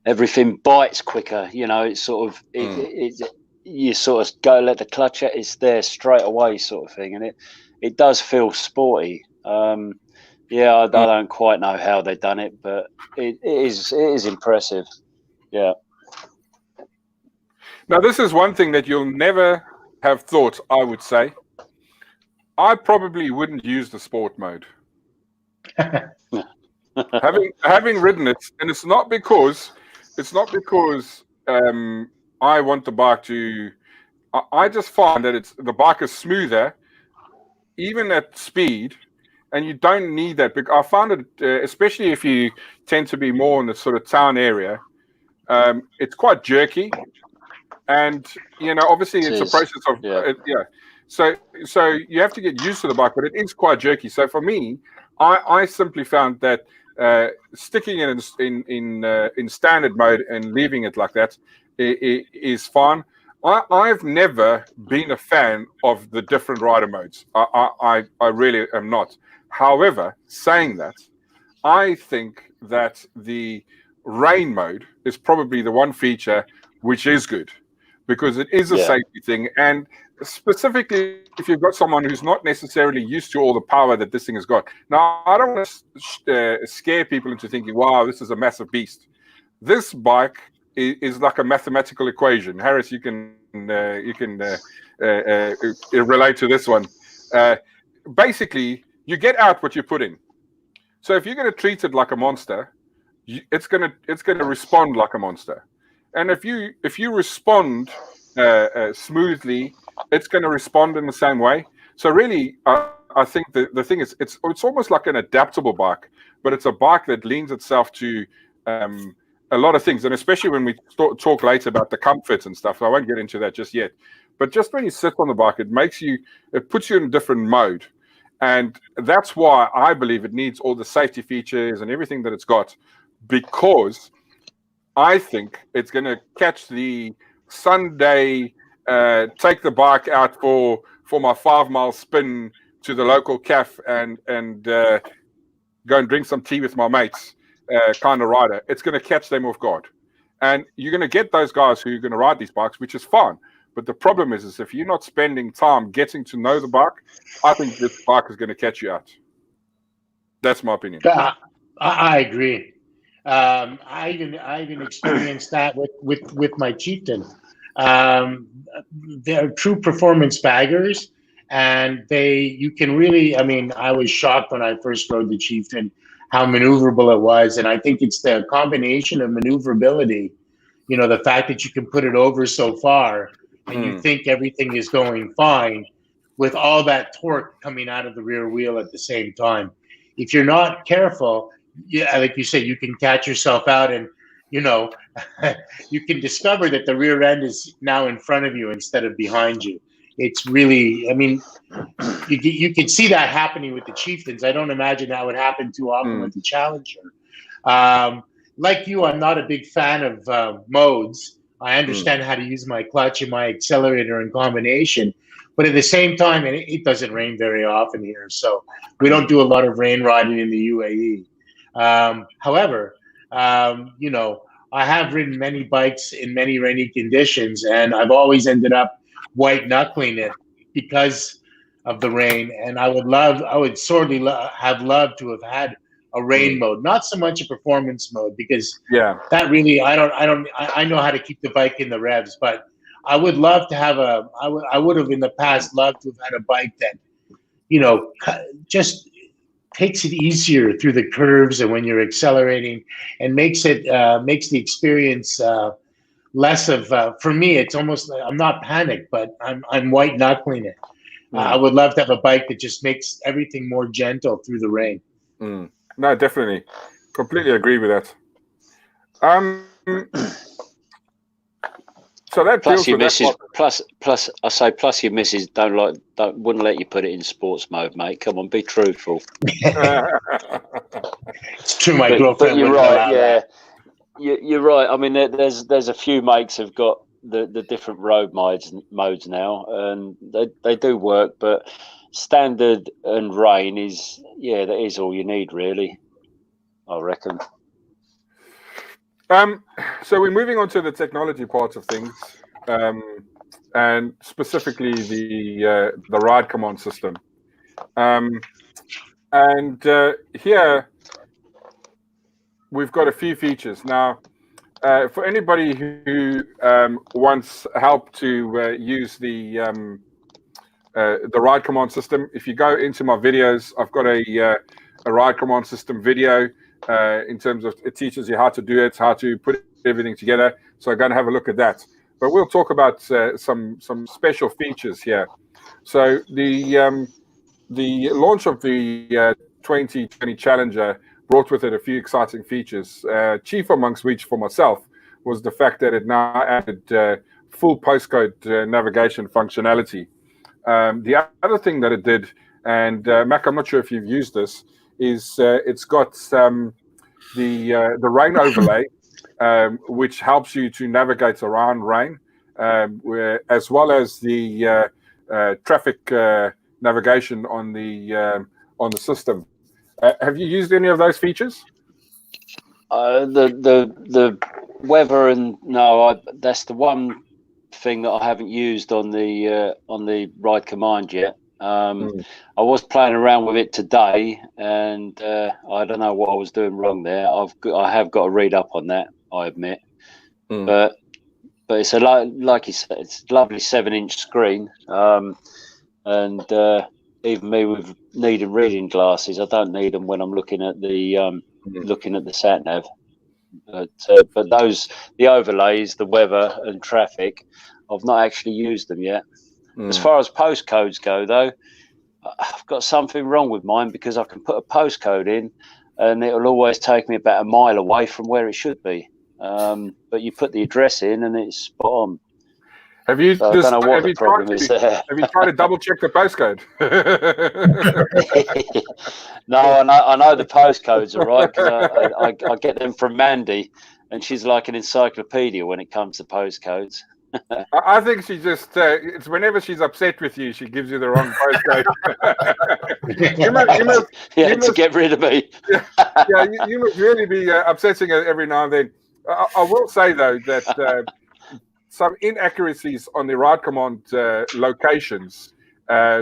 everything bites quicker. It's sort of you sort of go let the clutch out, it's there straight away, sort of thing, and it does feel sporty. I don't quite know how they've done it, but it is impressive. Yeah. Now, this is one thing that you'll never have thought, I would say. I probably wouldn't use the sport mode. having ridden it, and it's not because I want the bike to. I just find that the bike is smoother, even at speed, and you don't need that. Because I found it, especially if you tend to be more in the sort of town area, it's quite jerky. And obviously, it's a process of So you have to get used to the bike, but it is quite jerky. So for me, I simply found that sticking it in standard mode and leaving it like that is fine. I've never been a fan of the different rider modes. I really am not. However, saying that, I think that the rain mode is probably the one feature which is good, because it is a safety thing, and specifically if you've got someone who's not necessarily used to all the power that this thing has got. Now, I don't want to scare people into thinking, wow, this is a massive beast. This bike is like a mathematical equation. Harris, you can relate to this one. Basically, you get out what you put in. So if you're going to treat it like a monster, it's going to respond like a monster. And if you respond smoothly, it's going to respond in the same way. So really, I think the thing is, it's almost like an adaptable bike, but it's a bike that leans itself to a lot of things, and especially when we talk later about the comfort and stuff. I won't get into that just yet. But just when you sit on the bike, it puts you in a different mode, and that's why I believe it needs all the safety features and everything that it's got, because I think it's going to catch the Sunday, take the bike out for my 5-mile spin to the local cafe and go and drink some tea with my mates kind of rider. It's going to catch them off guard. And you're going to get those guys who are going to ride these bikes, which is fine. But the problem is if you're not spending time getting to know the bike, I think this bike is going to catch you out. That's my opinion. I agree. I even experienced that with my Chieftain. they're true performance baggers, and you can really. I mean, I was shocked when I first rode the Chieftain how maneuverable it was, and I think it's the combination of maneuverability. You know, the fact that you can put it over so far, and you think everything is going fine, with all that torque coming out of the rear wheel at the same time. If you're not careful, yeah, like you said, you can catch yourself out, and you know, you can discover that the rear end is now in front of you instead of behind you. It's really, I mean, you can see that happening with the Chieftains. I don't imagine that would happen too often with the Challenger. Like you, I'm not a big fan of modes. I understand how to use my clutch and my accelerator in combination, but at the same time, and it doesn't rain very often here, so we don't do a lot of rain riding in the UAE. However, you know, I have ridden many bikes in many rainy conditions, and I've always ended up white knuckling it because of the rain. And I would sorely have loved to have had a rain mode, not so much a performance mode, because that really, I know how to keep the bike in the revs, but I would love to have I would have in the past loved to have had a bike that, you know, just takes it easier through the curves and when you're accelerating, and makes the experience less of, for me, it's almost, I'm not panicked, but I'm white knuckling it. I would love to have a bike that just makes everything more gentle through the rain. No, definitely. Completely agree with that. So that plus your missus, plus I say plus your missus wouldn't let you put it in sports mode, mate. Come on, be truthful. It's true, my girlfriend. But you're right, yeah. You're right. I mean, there's a few makes have got the different road modes now, and they do work. But standard and rain that is all you need, really, I reckon. So we're moving on to the technology parts of things, and specifically the ride command system. And here we've got a few features now. For anybody who wants help to use the ride command system, if you go into my videos, I've got a ride command system video. In terms of, it teaches you how to do it, how to put everything together. So go and have a look at that. But we'll talk about some special features here. So the launch of the 2020 Challenger brought with it a few exciting features. Chief amongst which for myself was the fact that it now added full postcode navigation functionality. The other thing that it did, and Mac, I'm not sure if you've used this, is it's got the rain overlay, which helps you to navigate around rain, as well as the traffic navigation on the system. Have you used any of those features? The weather and that's the one thing that I haven't used on the ride command yet. I was playing around with it today, and I don't know what I was doing wrong there. I have got to read up on that, I admit. But it's like you said, it's a lovely 7-inch screen, and even me with needing reading glasses, I don't need them when I'm looking at the sat nav. But the overlays, the weather and traffic, I've not actually used them yet. As far as postcodes go, though, I've got something wrong with mine, because I can put a postcode in and it'll always take me about a mile away from where it should be. But you put the address in and it's spot on. Have you I don't know what the problem is there. Have you tried to double check the postcode? No, I know the postcodes are right, because I get them from Mandy, and she's like an encyclopedia when it comes to postcodes. I think she just, it's whenever she's upset with you, she gives you the wrong postcode. you must, to get rid of me. you must really be upsetting her every now and then. I will say, though, that some inaccuracies on the ride command locations,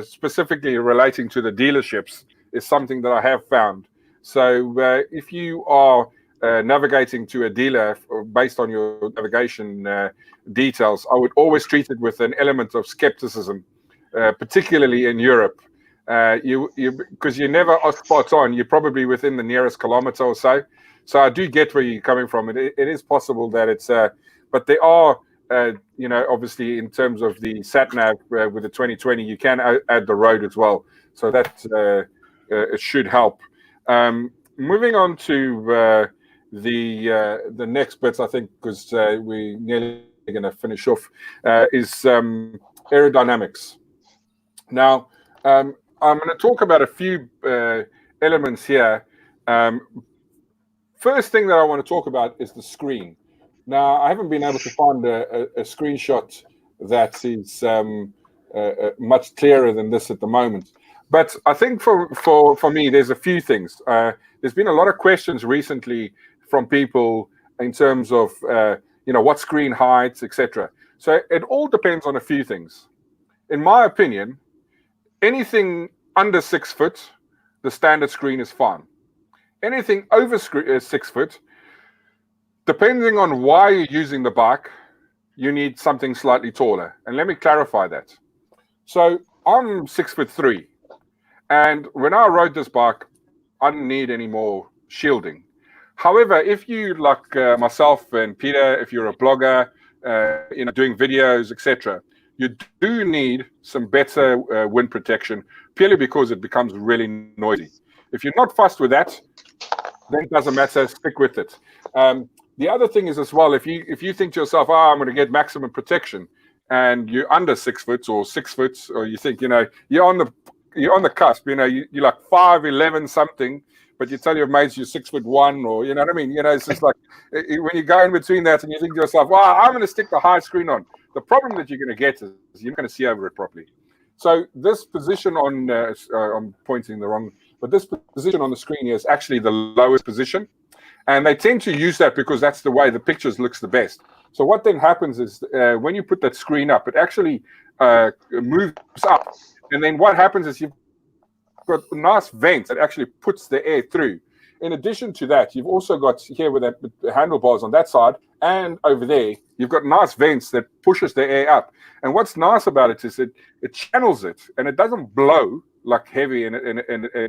specifically relating to the dealerships, is something that I have found. So if you are navigating to a dealer based on your navigation details, I would always treat it with an element of skepticism, particularly in Europe. Because you never are spot on. You're probably within the nearest kilometer or so. So I do get where you're coming from. It is possible that it's, but there are, obviously in terms of the sat nav with the 2020, you can add the road as well. So that it should help. Moving on to the next bits, I think, because we're nearly going to finish off, is aerodynamics. Now, I'm going to talk about a few elements here. First thing that I want to talk about is the screen. Now, I haven't been able to find a screenshot that is much clearer than this at the moment. But I think for me, there's a few things. There's been a lot of questions recently from people in terms of what screen heights, etc. So it all depends on a few things. In my opinion, anything under 6 foot, the standard screen is fine. Anything over 6 foot, depending on why you're using the bike, you need something slightly taller. And let me clarify that. So I'm 6'3", and when I rode this bike, I didn't need any more shielding. However, if you, like myself and Peter, if you're a blogger, doing videos, etc., you do need some better wind protection, purely because it becomes really noisy. If you're not fussed with that, then it doesn't matter, stick with it. The other thing is as well, if you think to yourself, I'm going to get maximum protection, and you're under 6 foot or 6 foot, or you think, you're on the cusp, you're like 5'11" something, but you tell your mates you're 6'1", or you know what I mean? It's just like when you go in between that and you think to yourself, I'm going to stick the high screen on. The problem that you're going to get is you're not going to see over it properly. So this position on, I'm pointing the wrong, but this position on the screen here is actually the lowest position. And they tend to use that because that's the way the pictures looks the best. So what then happens is when you put that screen up, it actually moves up. And then what happens is you've got nice vents that actually puts the air through. In addition to that, you've also got here with the handlebars on that side and over there, you've got nice vents that pushes the air up. And what's nice about it is it channels it, and it doesn't blow like heavy and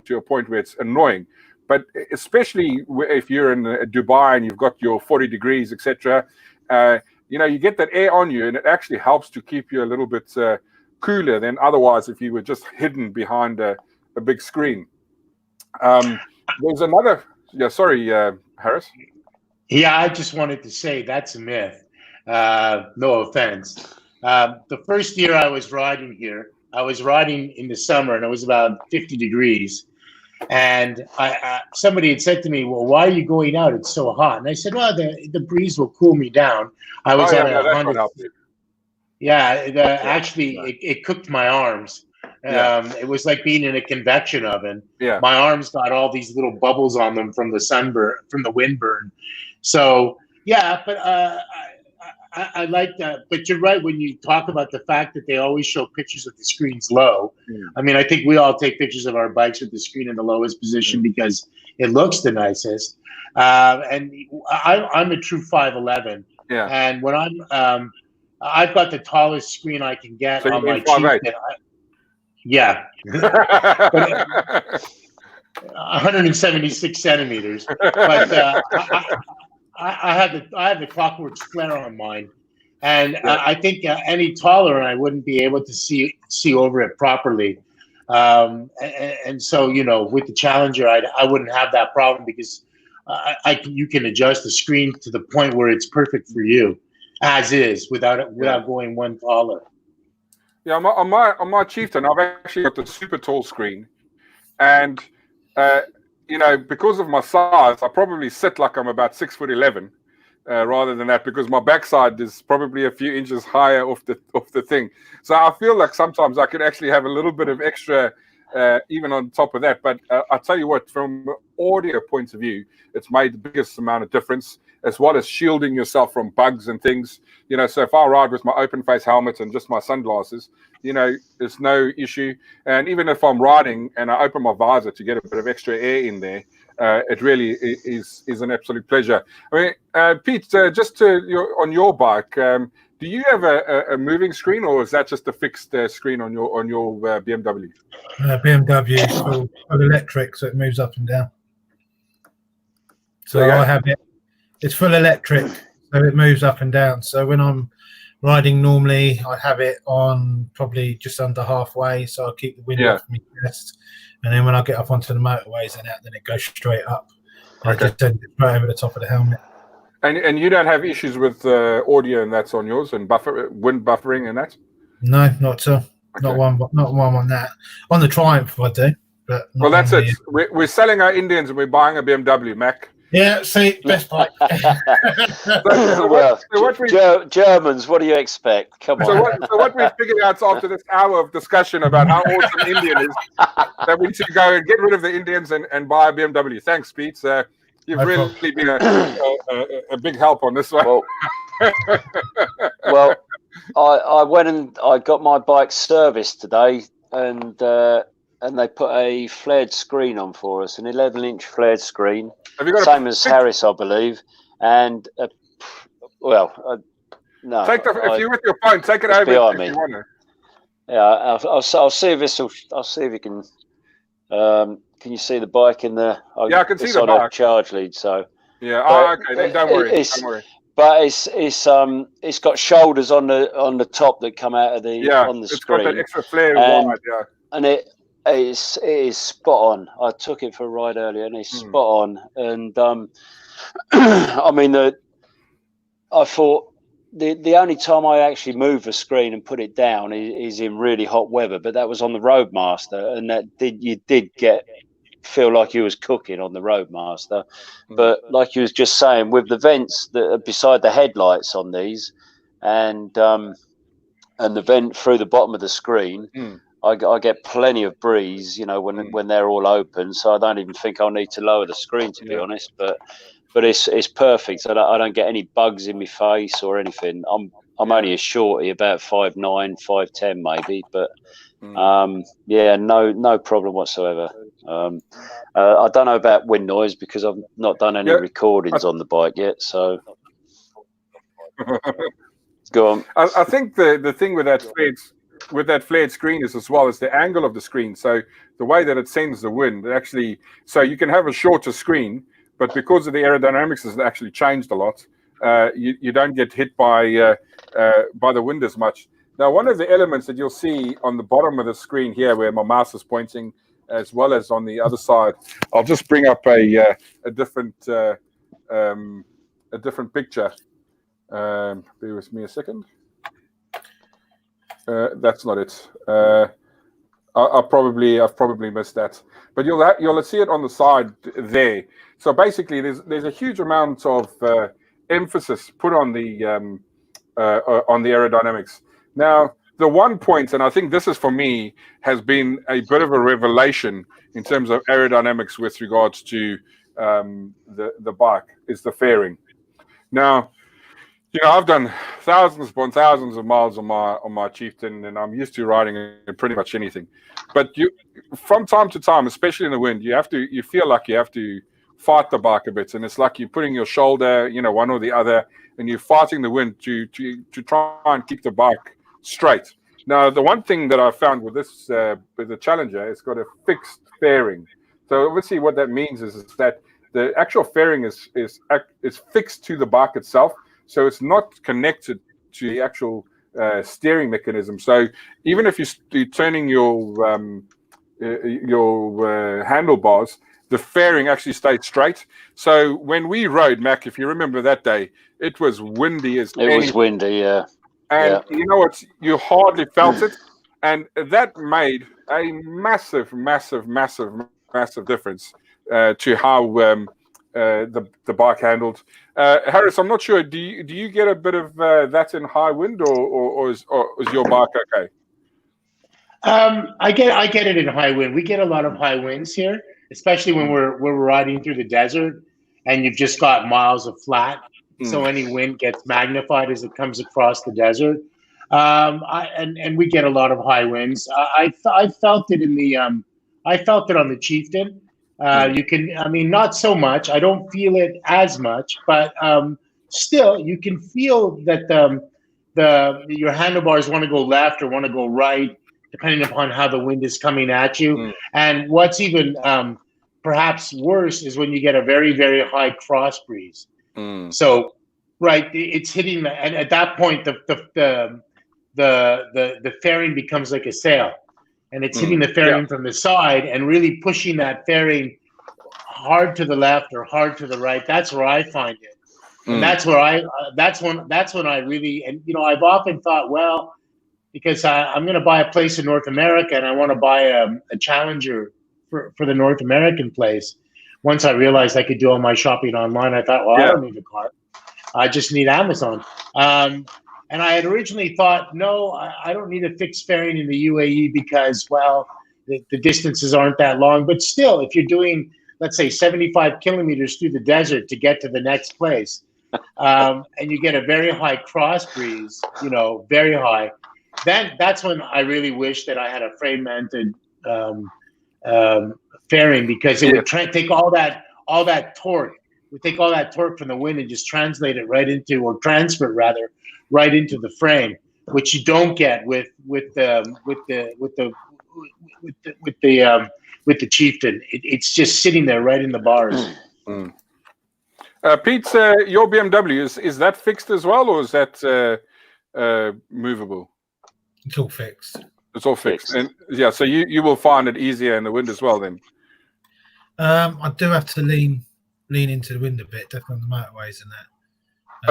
to a point where it's annoying. But especially if you're in Dubai and you've got your 40 degrees, etc., you get that air on you, and it actually helps to keep you a little bit cooler than otherwise if you were just hidden behind a big screen. There's another. Yeah, sorry, Harris. Yeah, I just wanted to say that's a myth. No offense. The first year I was riding here, I was riding in the summer, and it was about 50 degrees. And somebody had said to me, "Well, why are you going out? It's so hot." And I said, "Well, the breeze will cool me down." I was at 100. Yeah, actually, it cooked my arms. It was like being in a convection oven. Yeah. My arms got all these little bubbles on them from the sunburn, from the windburn. So yeah, but I like that. But you're right when you talk about the fact that they always show pictures of the screens low. I mean, I think we all take pictures of our bikes with the screen in the lowest position because it looks the nicest. And I'm a true 5'11". Yeah. And when I've got the tallest screen I can get on my cheek. Yeah. 176 centimeters. But I have the clockwork square on mine, and I think any taller and I wouldn't be able to see over it properly. And so with the Challenger, I wouldn't have that problem because you can adjust the screen to the point where it's perfect for you, as is, without going one taller. Yeah, on my Chieftain, I've actually got the super tall screen, and because of my size, I probably sit like I'm about 6'11", rather than that, because my backside is probably a few inches higher off the thing. So I feel like sometimes I could actually have a little bit of extra, even on top of that. But I tell you what, from an audio point of view, it's made the biggest amount of difference. as well as shielding yourself from bugs and things. So if I ride with my open face helmet and just my sunglasses, it's no issue. And even if I'm riding and I open my visor to get a bit of extra air in there, it really is an absolute pleasure. I mean, Pete, just on your bike, do you have a moving screen, or is that just a fixed screen on your BMW? BMW is full electric, so it moves up and down. So I have it. It's full electric, so it moves up and down. So when I'm riding normally, I have it on probably just under halfway, so I'll keep the wind off my chest. And then when I get up onto the motorways and out, then it goes straight up. And it just sends it right over the top of the helmet. And you don't have issues with audio and that's on yours and wind buffering and that? No, not at all. Okay. Not one on that. On the Triumph, I do. But well, that's it. We're selling our Indians and we're buying a BMW, Mac. Yeah, see, best bike. Germans, what do you expect? Come on. So what we figured out after this hour of discussion about how awesome Indian is, that we need to go and get rid of the Indians and buy a BMW. Thanks, Pete. You've really been a big help on this one. Well, I went and I got my bike serviced today, and they put a flared screen on for us, an 11-inch flared screen, same as Harris, I believe. And no. If you're with your phone, take it over behind if me. You want to. Yeah, I'll see if this will. I'll see if you can. Can you see the bike in the? Yeah, I can see the bike. A charge lead, so. Yeah. Oh, okay. Then don't worry. Don't worry. But it's got shoulders on the top that come out of the on the screen. It's got that extra flare wide, and it is spot on. I took it for a ride earlier, and it's spot on. And I mean, I thought the only time I actually move a screen and put it down is in really hot weather, but that was on the Roadmaster, and you did feel like you was cooking on the Roadmaster. But like you was just saying, with the vents that are beside the headlights on these, and the vent through the bottom of the screen, I get plenty of breeze, when they're all open. So I don't even think I'll need to lower the screen, to be honest. But it's perfect. I don't get any bugs in my face or anything. I'm only a shorty, about 5'9", 5'10", maybe, but no problem whatsoever. I don't know about wind noise because I've not done any recordings on the bike yet. So go on. I think the thing with that flared screen is as well as the angle of the screen. So the way that it sends the wind, so you can have a shorter screen, but because of the aerodynamics has actually changed a lot, you don't get hit by the wind as much. Now, one of the elements that you'll see on the bottom of the screen here, where my mouse is pointing, as well as on the other side, I'll just bring up a different picture. Bear with me a second. That's not it. I've probably missed that, but you'll see it on the side there. So basically, there's a huge amount of emphasis put on the aerodynamics. Now, the one point, and I think this is for me, has been a bit of a revelation in terms of aerodynamics with regards to the bike, is the fairing. Now, I've done thousands upon thousands of miles on my Chieftain, and I'm used to riding in pretty much anything. But from time to time, especially in the wind, you feel like you have to fight the bike a bit, and it's like you're putting your shoulder, one or the other, and you're fighting the wind to try and keep the bike straight. Now, the one thing that I found with this with the Challenger, it's got a fixed fairing. So obviously, what that means is that the actual fairing is fixed to the bike itself. So it's not connected to the actual steering mechanism. So even if you're turning your handlebars, the fairing actually stayed straight. So when we rode, Mac, if you remember that day, it was windy as anything. It was windy, yeah. And you know what? You hardly felt it. And that made a massive, massive, massive, massive difference to how the bike handled. Harris, I'm not sure. Do you get a bit of that in high wind, or is your bike okay? I get it in high wind. We get a lot of high winds here, especially when we're riding through the desert and you've just got miles of flat. so any wind gets magnified as it comes across the desert. And we get a lot of high winds. I felt it in the I felt it on the Chieftain. You can, I mean, not so much. I don't feel it as much, but still, you can feel that your handlebars want to go left or want to go right, depending upon how the wind is coming at you. And what's even perhaps worse is when you get a very, very high cross breeze. So, right, it's hitting, and at that point, the fairing becomes like a sail, and it's hitting the fairing from the side and really pushing that fairing hard to the left or hard to the right. That's where I find it, and that's where that's when I really, and I've often thought, well, because I'm going to buy a place in North America and I want to buy a Challenger for the North American place. Once I realized I could do all my shopping online, I thought, well, I don't need a car. I just need Amazon. And I had originally thought, no, I don't need a fixed fairing in the UAE because, well, the distances aren't that long. But still, if you're doing, let's say, 75 kilometers through the desert to get to the next place, and you get a very high cross breeze, very high, then that's when I really wish that I had a frame-mounted fairing, because it would take all that torque. We take all that torque from the wind and just translate it right into, or transfer it rather, right into the frame, which you don't get with the Chieftain. It's just sitting there right in the bars. Pete, your BMW is that fixed as well, or is that movable? It's all fixed. It's all fixed, and so you will find it easier in the wind as well. Then I do have to lean into the wind a bit, definitely on the motorways and that.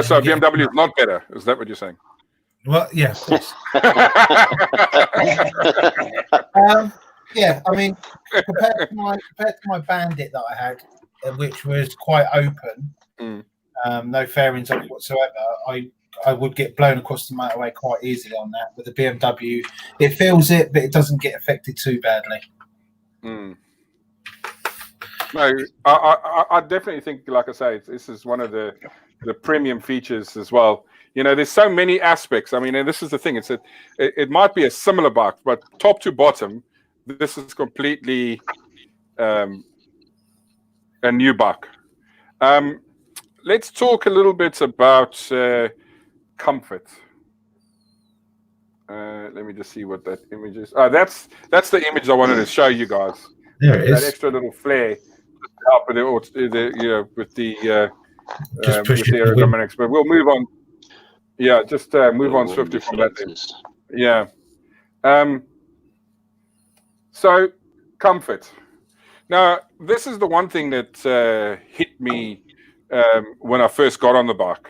So BMW is not better. Is that what you're saying? Well, yeah, of course. Yeah, I mean, compared to my Bandit that I had, which was quite open, no fairings on it whatsoever, I would get blown across the motorway quite easily on that. But the BMW, it feels it, but it doesn't get affected too badly. No, I definitely think, like I say, this is one of the premium features as well. There's so many aspects. I mean, and this is the thing. It might be a similar bike, but top to bottom, this is completely a new bike. Let's talk a little bit about comfort. Let me just see what that image is. That's the image I wanted to show you guys. There it is. That extra little flare to help with the aerodynamics. But we'll move on. Yeah, just move on swiftly from that then. Yeah. So comfort. Now, this is the one thing that hit me when I first got on the bike,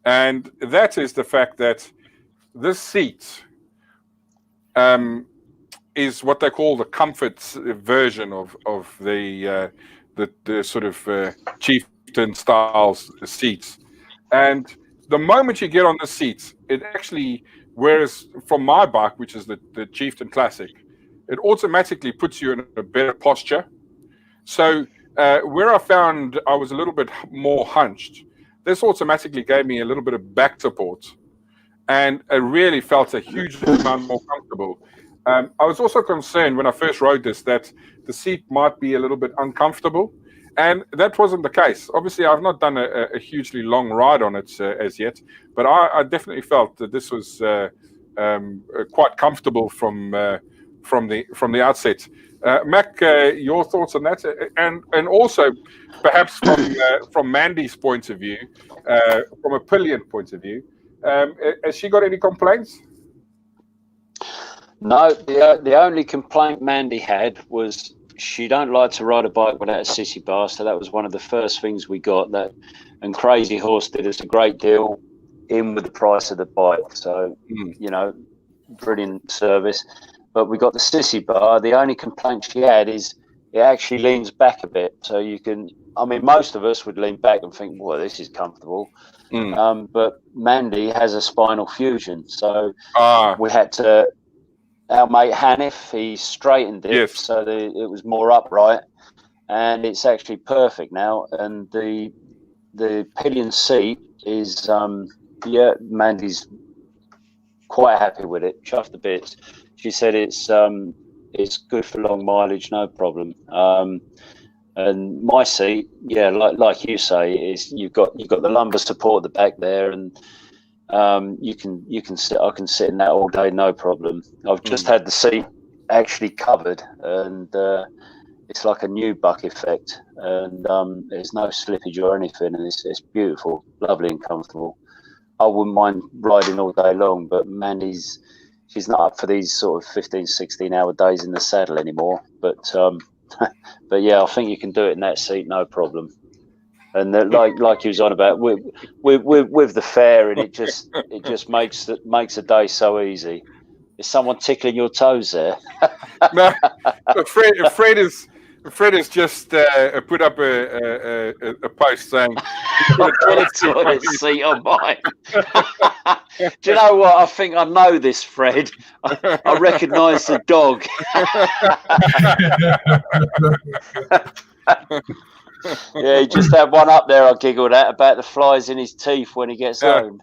and that is the fact that this seat is what they call the comfort version of the sort of Chieftain style seats. And the moment you get on the seats, it actually, whereas from my bike, which is the Chieftain Classic, it automatically puts you in a better posture. So where I found I was a little bit more hunched, this automatically gave me a little bit of back support, and I really felt a huge amount more comfortable. I was also concerned when I first rode this that the seat might be a little bit uncomfortable, and that wasn't the case. Obviously, I've not done a hugely long ride on it as yet, but I definitely felt that this was quite comfortable from the outset. Mac, your thoughts on that, and also perhaps from Mandy's point of view, from a pillion point of view, has she got any complaints? No, the only complaint Mandy had was she don't like to ride a bike without a sissy bar, so that was one of the first things we got. And Crazy Horse did us a great deal in with the price of the bike, so brilliant service. But we got the sissy bar. The only complaint she had is it actually leans back a bit, so you can. I mean, most of us would lean back and think, "Well, this is comfortable," but Mandy has a spinal fusion, so we had to. Our mate Hanif, he straightened it so that it was more upright, and it's actually perfect now. And the the pillion seat is Mandy's quite happy with it, chuffed to bits. She said it's good for long mileage, no problem. And my seat, like you say, is you've got the lumbar support at the back there, and you can sit. I can sit in that all day, no problem. I've just had the seat actually covered, and it's like a new buck effect, and there's no slippage or anything, and it's beautiful, lovely and comfortable. I wouldn't mind riding all day long, but Mandy's, she's not up for these sort of 15, 16-hour days in the saddle anymore. But but yeah, I think you can do it in that seat, no problem. And like you was on about with the fair, and it just makes a day so easy. Is someone tickling your toes there? No, Fred has just put up a post saying, toilet seat on mine. Do you know what? I think I know this, Fred. I recognise the dog. Yeah, he just had one up there I giggled at about the flies in his teeth when he gets home.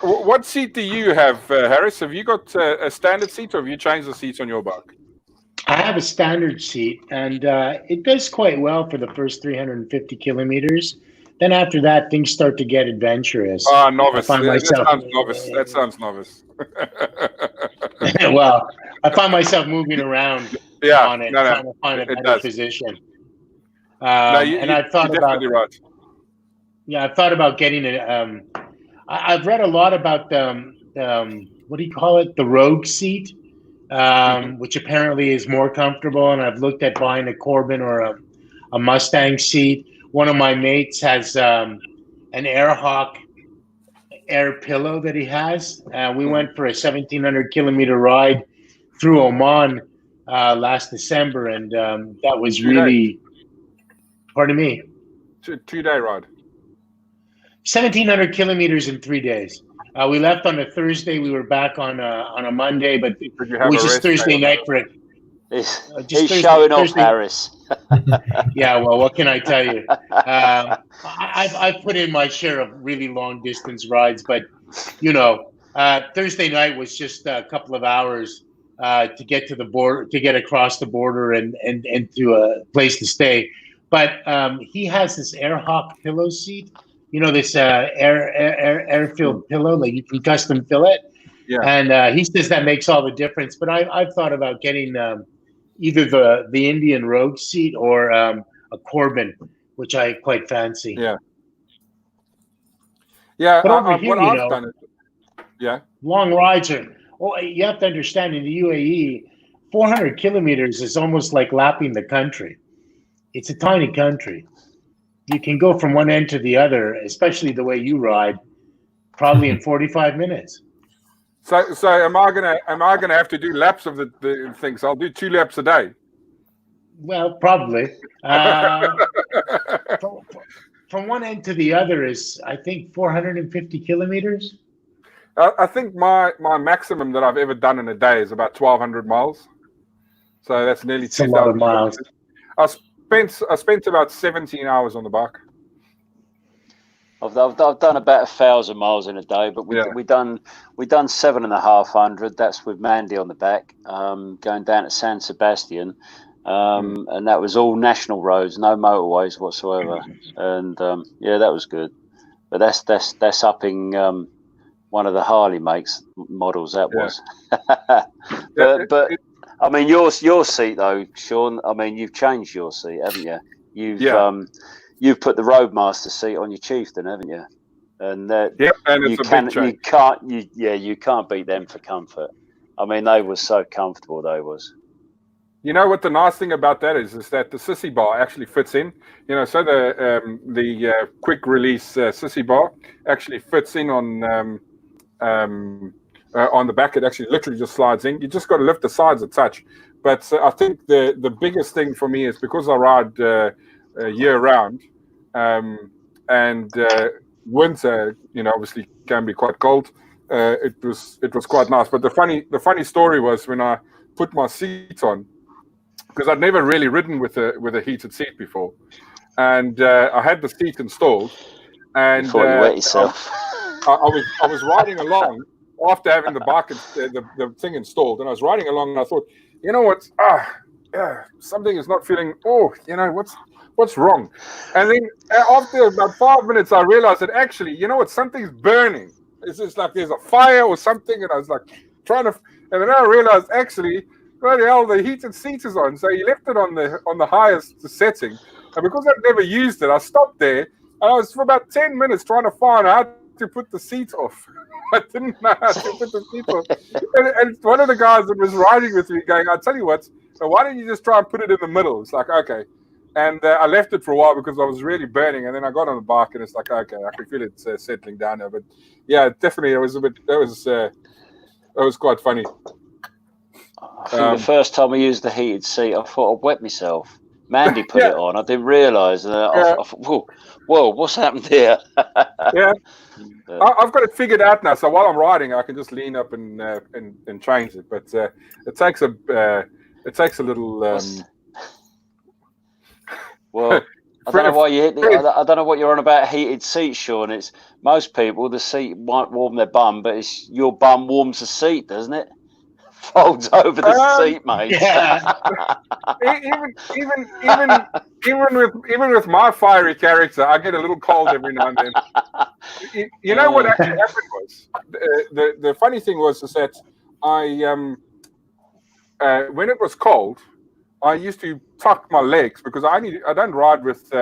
What seat do you have, Harris? Have you got a standard seat, or have you changed the seats on your bike? I have a standard seat, and it does quite well for the first 350 kilometers. Then after that, things start to get adventurous. Ah, novice. That sounds novice. Well, I find myself moving around on it, trying to find a better position. I've thought about right. Yeah, I've thought about getting it. I've read a lot about what do you call it? The Rogue seat, which apparently is more comfortable. And I've looked at buying a Corbin or a Mustang seat. One of my mates has an Airhawk air pillow that he has. We went for a 1,700 kilometer ride through Oman last December, and that was really. Pardon me. 2-day ride. 1,700 kilometers in 3 days. We left on a Thursday. We were back on a Monday, but it was just Thursday night for it. He's showing off, Harris. Yeah, well, what can I tell you? I've put in my share of really long distance rides, but Thursday night was just a couple of hours to get to the border, to get across the border and to a place to stay. But he has this Airhawk pillow seat. This air-filled pillow, like you can custom fill it. Yeah. And he says that makes all the difference. But I've thought about getting either the Indian Rogue seat or a Corbin, which I quite fancy. Yeah. Yeah. But over here, I've done it. Yeah. Long rides are. Oh, you have to understand, in the UAE, 400 kilometers is almost like lapping the country. It's a tiny country. You can go from one end to the other, especially the way you ride, probably in 45 minutes. So am I gonna have to do laps of the things? I'll do 2 laps a day. Well, probably. From one end to the other is, I think, 450 kilometers. I think my maximum that I've ever done in a day is about 1,200 miles. So that's nearly 2,000 miles. I spent about 17 hours on the bike. I've done about 1,000 miles in a day, but we done 7,500. That's with Mandy on the back, going down to San Sebastian, and that was all national roads, no motorways whatsoever. And that was good. But that's upping one of the Harley models. That was. but I mean, your seat though, Sean. I mean, you've changed your seat, haven't you? You've put the Roadmaster seat on your Chieftain, haven't you? And and it's you can't beat them for comfort. I mean, they were so comfortable. They was. You know what the nice thing about that is that the sissy bar actually fits in. So the quick release sissy bar actually fits in on the back. It actually literally just slides in. You just got to lift the sides a touch. But I think the biggest thing for me is because I ride year round, and winter, obviously can be quite cold. It was quite nice. But the funny story was when I put my seat on, because I'd never really ridden with a heated seat before, and I had the seat installed, and Before you wet yourself. I was riding along after having the bike the thing installed, and I was riding along, and I thought, you know what, something is not feeling. Oh, you know what's wrong, and then after about 5 minutes, I realized that actually, you know what, something's burning. It's just like there's a fire or something, and I was like trying to, and then I realized actually, bloody hell, the heated seat is on. So he left it on the highest setting, and because I'd never used it, I stopped there, and I was for about 10 minutes trying to find out how to put the seat off. I didn't know how to put the seat off, and one of the guys that was riding with me going, "I'll tell you what, why don't you just try and put it in the middle?" It's like, okay. And I left it for a while because I was really burning, and then I got on the bike, and it's like, okay, I can feel it settling down now. But yeah, definitely, it was a bit. That was quite funny. I think the first time I used the heated seat, I thought I'd wet myself. Mandy put it on. I didn't realise. I thought, whoa, what's happened here? Yeah, I've got it figured out now. So while I'm riding, I can just lean up and change it. But it takes a little. Well, I don't know why you hit. I don't know what you're on about heated seats, Sean. It's most people, the seat might warm their bum, but it's your bum warms the seat, doesn't it? Folds over the seat, mate. Yeah. even with my fiery character, I get a little cold every now and then. You know what actually happened was the funny thing was that I when it was cold, I used to tuck my legs because I don't ride with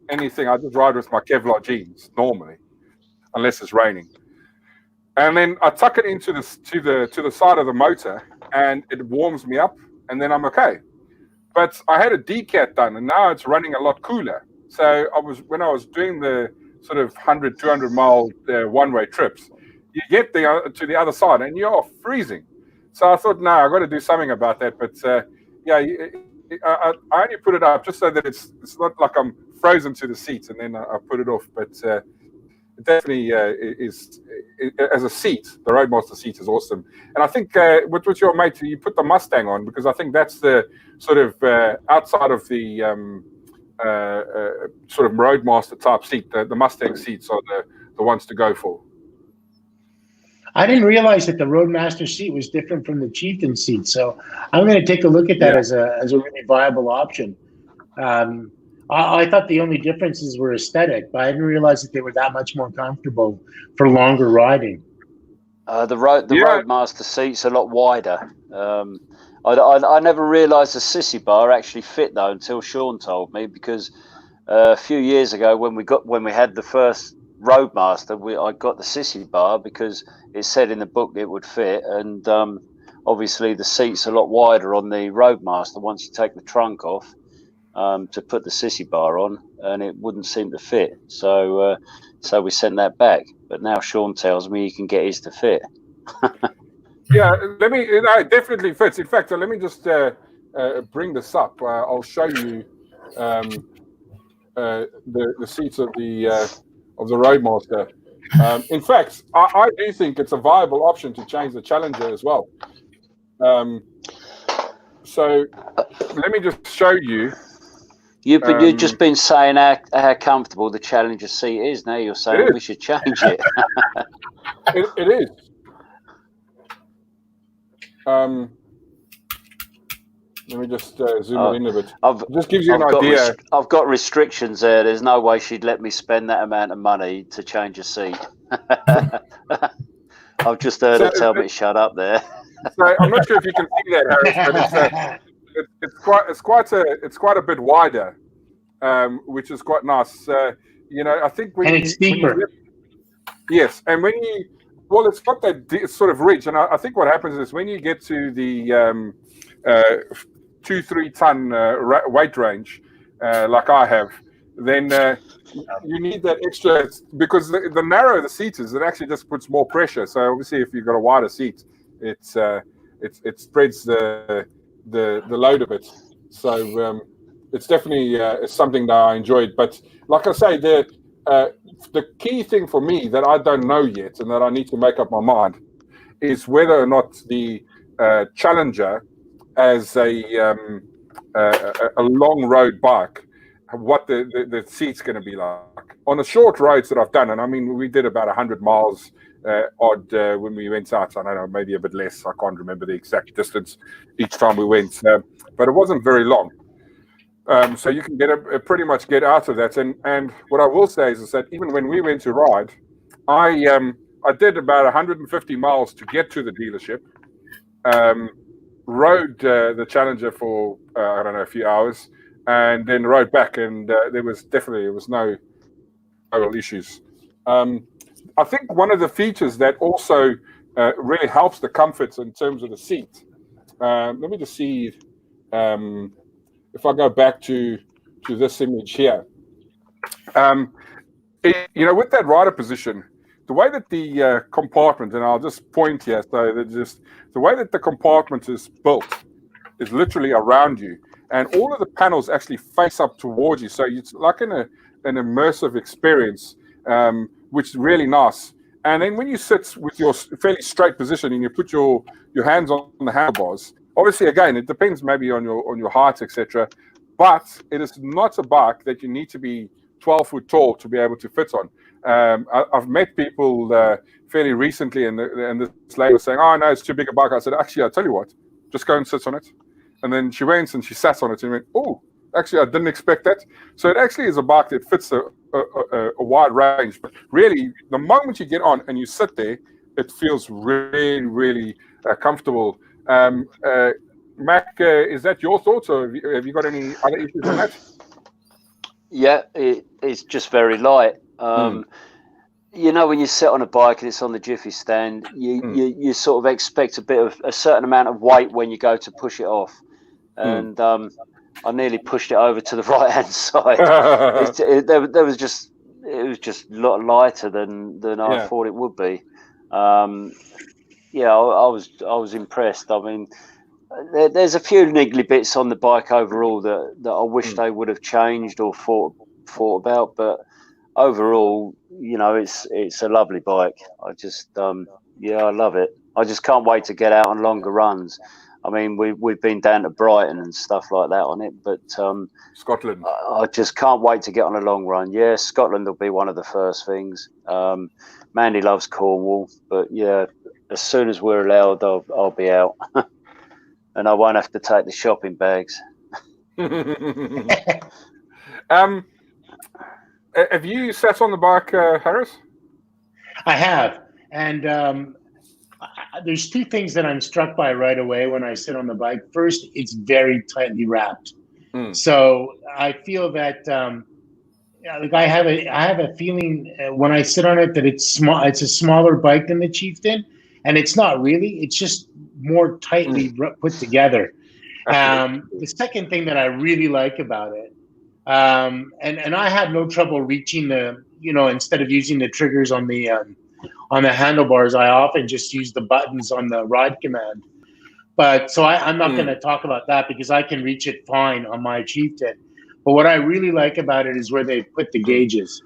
anything. I just ride with my Kevlar jeans normally, unless it's raining. And then I tuck it into to the side of the motor, and it warms me up, and then I'm okay. But I had a decat done, and now it's running a lot cooler. So when I was doing the sort of 100, 200 mile one-way trips, you get to the other side, and you're freezing. So I thought, no, I've got to do something about that. But yeah, I only put it up just so that it's not like I'm frozen to the seat, and then I put it off. But it definitely is as a seat. The Roadmaster seat is awesome, and I think with your mate, you put the Mustang on because I think that's the sort of outside of the sort of Roadmaster type seat. The Mustang seats are the ones to go for. I didn't realize that the Roadmaster seat was different from the Chieftain seat, so I'm going to take a look at that as a really viable option. I thought the only differences were aesthetic, but I didn't realize that they were that much more comfortable for longer riding. The Roadmaster seat's a lot wider. I never realised the sissy bar actually fit though until Sean told me, because a few years ago when we had the first Roadmaster, I got the sissy bar because it said in the book it would fit, and obviously the seat's a lot wider on the Roadmaster once you take the trunk off to put the sissy bar on, and it wouldn't seem to fit. So we sent that back. But now Sean tells me he can get his to fit. Yeah, it definitely fits. In fact, let me just bring this up. I'll show you the seats of the Roadmaster. In fact, I do think it's a viable option to change the Challenger as well. So let me just show you. You've just been saying how comfortable the Challenger seat is. Now you're saying we should change it. It is. Let me just zoom in a bit. Just gives you an idea. I've got restrictions there. There's no way she'd let me spend that amount of money to change a seat. I've just heard her tell me to shut up there. So I'm not sure if you can see that, Harris, but it's quite a bit wider, which is quite nice. I think it's deeper. Yes, and it's got that sort of ridge, and I think what happens is when you get to the 2-3 ton weight range, like I have, then you need that extra, because the narrower the seat is, it actually just puts more pressure. So obviously, if you've got a wider seat, it spreads the load a bit. So it's definitely it's something that I enjoyed. But like I say, the key thing for me that I don't know yet and that I need to make up my mind is whether or not the Challenger as a a long road bike, what the seat's going to be like. On the short roads that I've done, and I mean, we did about 100 miles odd when we went out. I don't know, maybe a bit less. I can't remember the exact distance each time we went, but it wasn't very long. So you can pretty much get out of that. And what I will say is that even when we went to ride, I did about 150 miles to get to the dealership. Rode the Challenger for I don't know, a few hours, and then rode back, and there was no real issues. I think one of the features that also really helps the comforts in terms of the seat. Let me just see if I go back to this image here. With that rider position, the way that the compartment, and I'll just point here, so that just the way that the compartment is built is literally around you, and all of the panels actually face up towards you. So it's like an immersive experience, which is really nice. And then when you sit with your fairly straight position and you put your hands on the handlebars, obviously, again, it depends maybe on your height, etc. But it is not a bike that you need to be 12 foot tall to be able to fit on. I've met people fairly recently, and this lady was saying, "Oh no, it's too big a bike." I said, "Actually, I'll tell you what, just go and sit on it." And then she went and she sat on it and went, "Oh, actually, I didn't expect that." So it actually is a bike that fits a wide range. But really, the moment you get on and you sit there, it feels really, really comfortable. Mac, is that your thoughts, or have you got any other issues on that? Yeah, it's just very light. You know, when you sit on a bike and it's on the jiffy stand, you sort of expect a certain amount of weight when you go to push it off. And I nearly pushed it over to the right hand side. It was just a lot lighter than I thought it would be. Yeah, I was impressed. I mean, there's a few niggly bits on the bike overall that I wish they would have changed or thought about, but overall, you know, it's a lovely bike. I just I love it. I just can't wait to get out on longer runs. I mean, we've been down to Brighton and stuff like that on it, but Scotland. I just can't wait to get on a long run. Yeah, Scotland will be one of the first things. Mandy loves Cornwall, but yeah, as soon as we're allowed, I'll be out, and I won't have to take the shopping bags. Have you sat on the bike, Harris? I have, and there's two things that I'm struck by right away when I sit on the bike. First, it's very tightly wrapped, so I feel that like I have a feeling when I sit on it that it's small. It's a smaller bike than the Chieftain, and it's not really. It's just more tightly put together. The second thing that I really like about it, and I have no trouble reaching instead of using the triggers on the handlebars, I often just use the buttons on the ride command. But so I'm not going to talk about that because I can reach it fine on my Chieftain. But what I really like about it is where they put the gauges.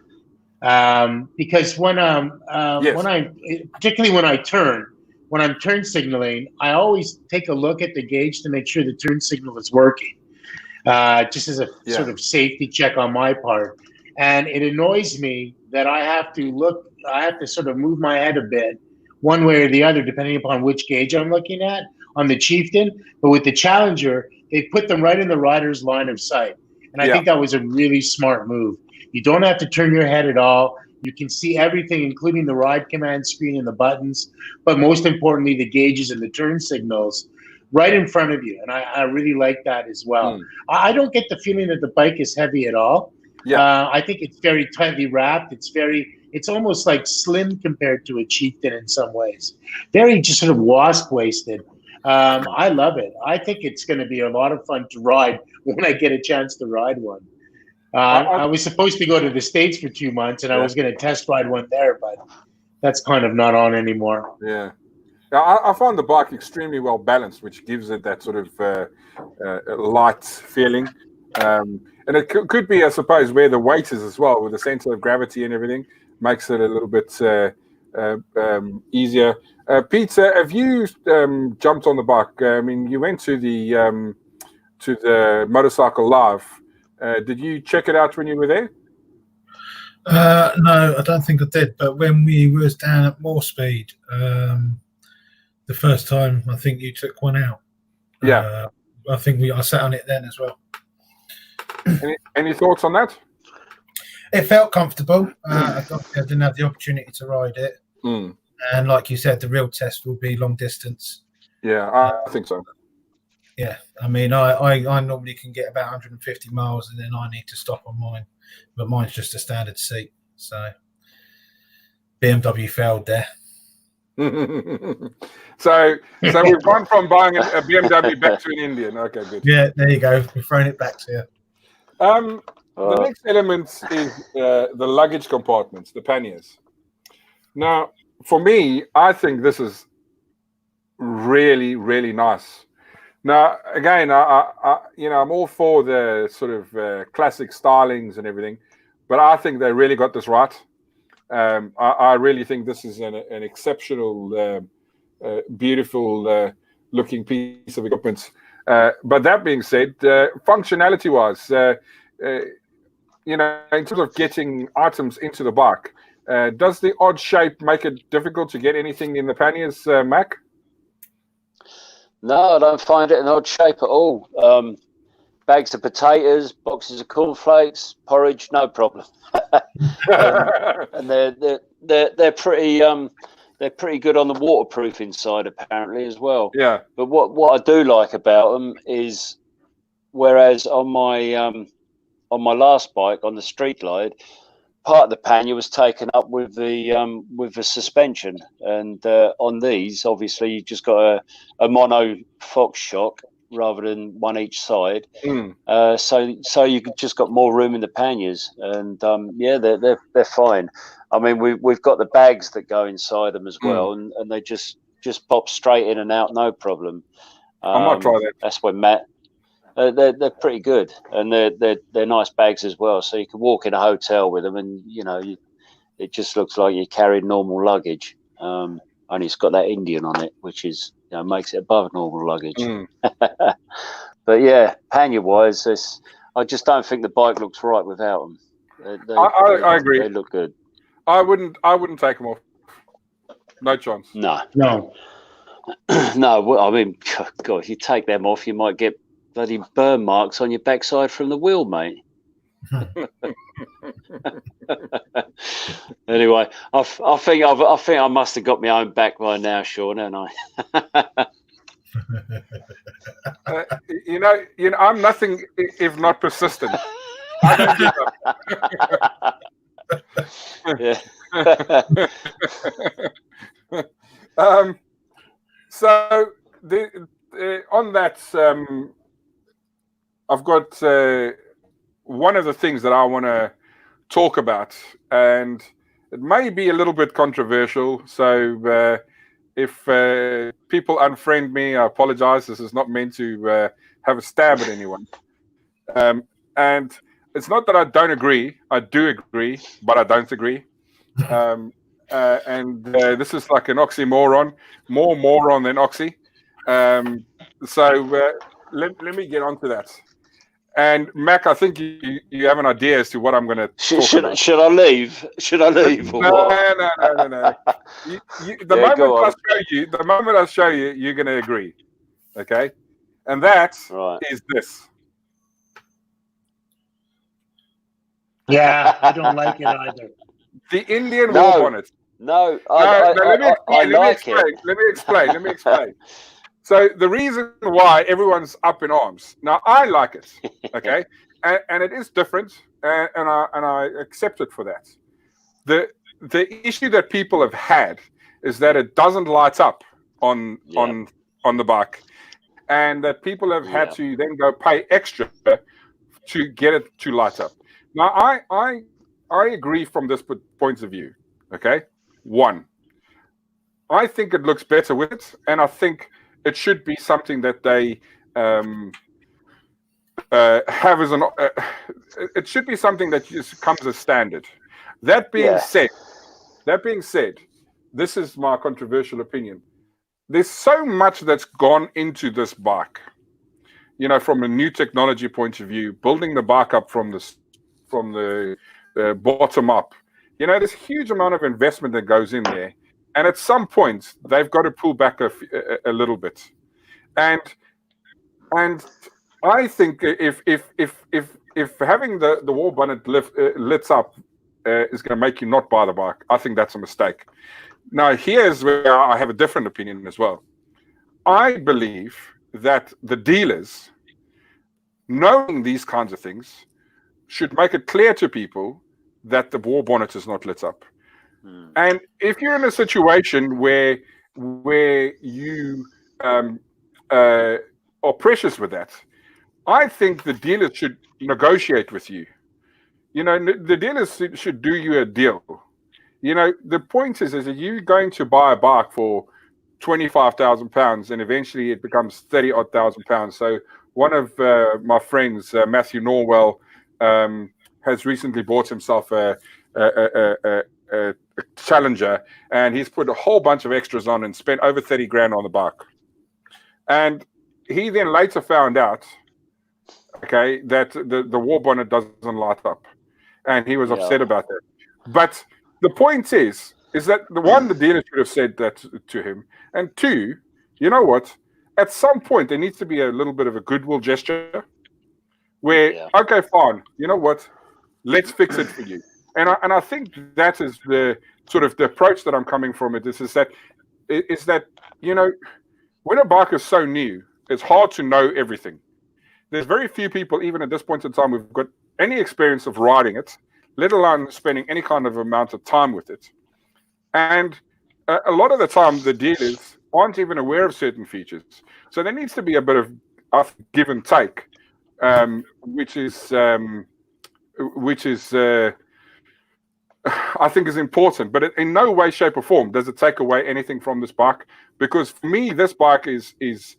Because when particularly when I'm turn signaling, I always take a look at the gauge to make sure the turn signal is working. Just as a sort of safety check on my part. And it annoys me that I have to sort of move my head a bit one way or the other, depending upon which gauge I'm looking at on the Chieftain. But with the Challenger, they put them right in the rider's line of sight. And I think that was a really smart move. You don't have to turn your head at all. You can see everything, including the ride command screen and the buttons. But most importantly, the gauges and the turn signals right in front of you. And I really like that as well. I don't get the feeling that the bike is heavy at all. I think it's very tightly wrapped. It's almost like slim compared to a Chieftain in some ways. Very just sort of wasp waisted. I love it. I think it's going to be a lot of fun to ride when I get a chance to ride one. I was supposed to go to the States for 2 months, and I was going to test ride one there, but that's kind of not on anymore. Yeah. I find the bike extremely well balanced, which gives it that sort of light feeling. And it could be, I suppose, where the weight is as well, with the center of gravity and everything, makes it a little bit easier. Peter, have you jumped on the bike? I mean, you went to the to the Motorcycle Live. Did you check it out when you were there? No, I don't think I did. But when we was down at More Speed, the first time, I think you took one out. Yeah. I think I sat on it then as well. Any thoughts on that? It felt comfortable. I didn't have the opportunity to ride it. And like you said, the real test will be long distance. Yeah, I think so. Yeah, I mean, I normally can get about 150 miles, and then I need to stop on mine. But mine's just a standard seat. So BMW failed there. So we've gone from buying a BMW back to an Indian. Okay, good. Yeah, there you go. We're throwing it back to you. The next element is the luggage compartments, the panniers. Now, for me, I think this is really, really nice. Now, again, I'm all for the sort of classic stylings and everything, but I think they really got this right. I really think this is an exceptional, beautiful looking piece of equipment. But that being said, functionality-wise, in terms of getting items into the bike, does the odd shape make it difficult to get anything in the panniers, Mac? No, I don't find it an odd shape at all. Bags of potatoes, boxes of cornflakes, porridge, no problem. And they're pretty good on the waterproofing side apparently as well. Yeah. But what I do like about them is, whereas on my last bike, on the Street Glide, part of the pannier was taken up with the suspension, and on these, obviously, you just got a mono Fox shock rather than one each side. So you just got more room in the panniers, and yeah, they're fine. I mean, we've got the bags that go inside them as well, and they just pop straight in and out, no problem. I might try that. That's when Matt. They're pretty good, and they're nice bags as well. So you can walk in a hotel with them, and it just looks like you're carrying normal luggage. Only it's got that Indian on it, which is makes it above normal luggage. But yeah, pannier wise, I just don't think the bike looks right without them. I agree. They look good. I wouldn't take them off. No chance. No. No. Well, I mean, God, if you take them off, you might get bloody burn marks on your backside from the wheel, mate. Anyway, I think I must have got my own back by now, Sean, haven't I? I'm nothing if not persistent. I don't give up. Yeah. So on that, I've got one of the things that I want to talk about, and it may be a little bit controversial. So if people unfriend me, I apologize. This is not meant to have a stab at anyone. And it's not that I don't agree. I do agree, but I don't agree. And this is like an oxymoron, more moron than oxy. So let me get onto that. And Mac, I think you have an idea as to what I'm going to talk about. Should I leave? Should I leave? Or no. what? The moment I show you, you're going to agree. Okay, and that is this. Yeah, I don't like it either. The Indian war bonnet. No, let me explain. So the reason why everyone's up in arms. Now, I like it, okay, and it is different, and I accept it for that. The issue that people have had is that it doesn't light up on the bike, and that people have had to then go pay extra to get it to light up. Now, I agree from this point of view. Okay, one, I think it looks better with it, and I think it should be something that they have as an. It should be something that just comes as standard. That being said, this is my controversial opinion. There's so much that's gone into this bike. from a new technology point of view, building the bike up from the bottom up, there's a huge amount of investment that goes in there, and at some point they've got to pull back a little bit, and I think if having the wall bonnet lit up is going to make you not buy the bike, I think that's a mistake. Now, here's where I have a different opinion as well. I believe that the dealers, knowing these kinds of things, should make it clear to people that the wall bonnet is not lit up. And if you're in a situation where you are precious with that, I think the dealers should negotiate with you. The dealers should do you a deal. The point is that you're going to buy a bike for £25,000 and eventually it becomes 30-odd thousand pounds. So one of my friends, Matthew Norwell, has recently bought himself a Challenger, and he's put a whole bunch of extras on and spent over 30 grand on the bike. And he then later found out, that the wall bonnet doesn't light up, and he was upset about that. But the point is that the dealer should have said that to him, and two, you know what? At some point, there needs to be a little bit of a goodwill gesture, where okay, fine, you know what? Let's fix it for you. And I think that is the sort of the approach that I'm coming from. Is that when a bike is so new, it's hard to know everything. There's very few people, even at this point in time, who've got any experience of riding it, let alone spending any kind of amount of time with it. And a lot of the time, the dealers aren't even aware of certain features. So there needs to be a bit of give and take, which is I think is important. But in no way, shape, or form does it take away anything from this bike. Because for me, this bike is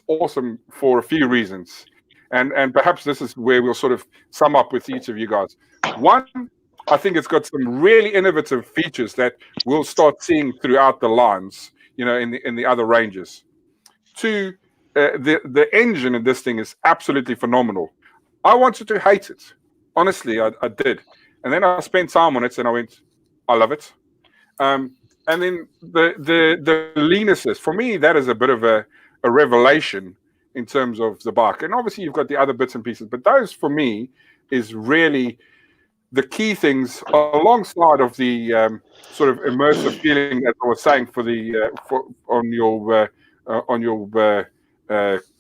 awesome for a few reasons. And perhaps this is where we'll sort of sum up with each of you guys. One, I think it's got some really innovative features that we'll start seeing throughout the lines, in the other ranges. Two, the engine in this thing is absolutely phenomenal. I wanted to hate it. Honestly, I did. And then I spent time on it and I went, I love it. And then the lean assist, for me, that is a bit of a revelation in terms of the bike. And obviously you've got the other bits and pieces, but those for me is really the key things alongside of the sort of immersive feeling that I was saying on your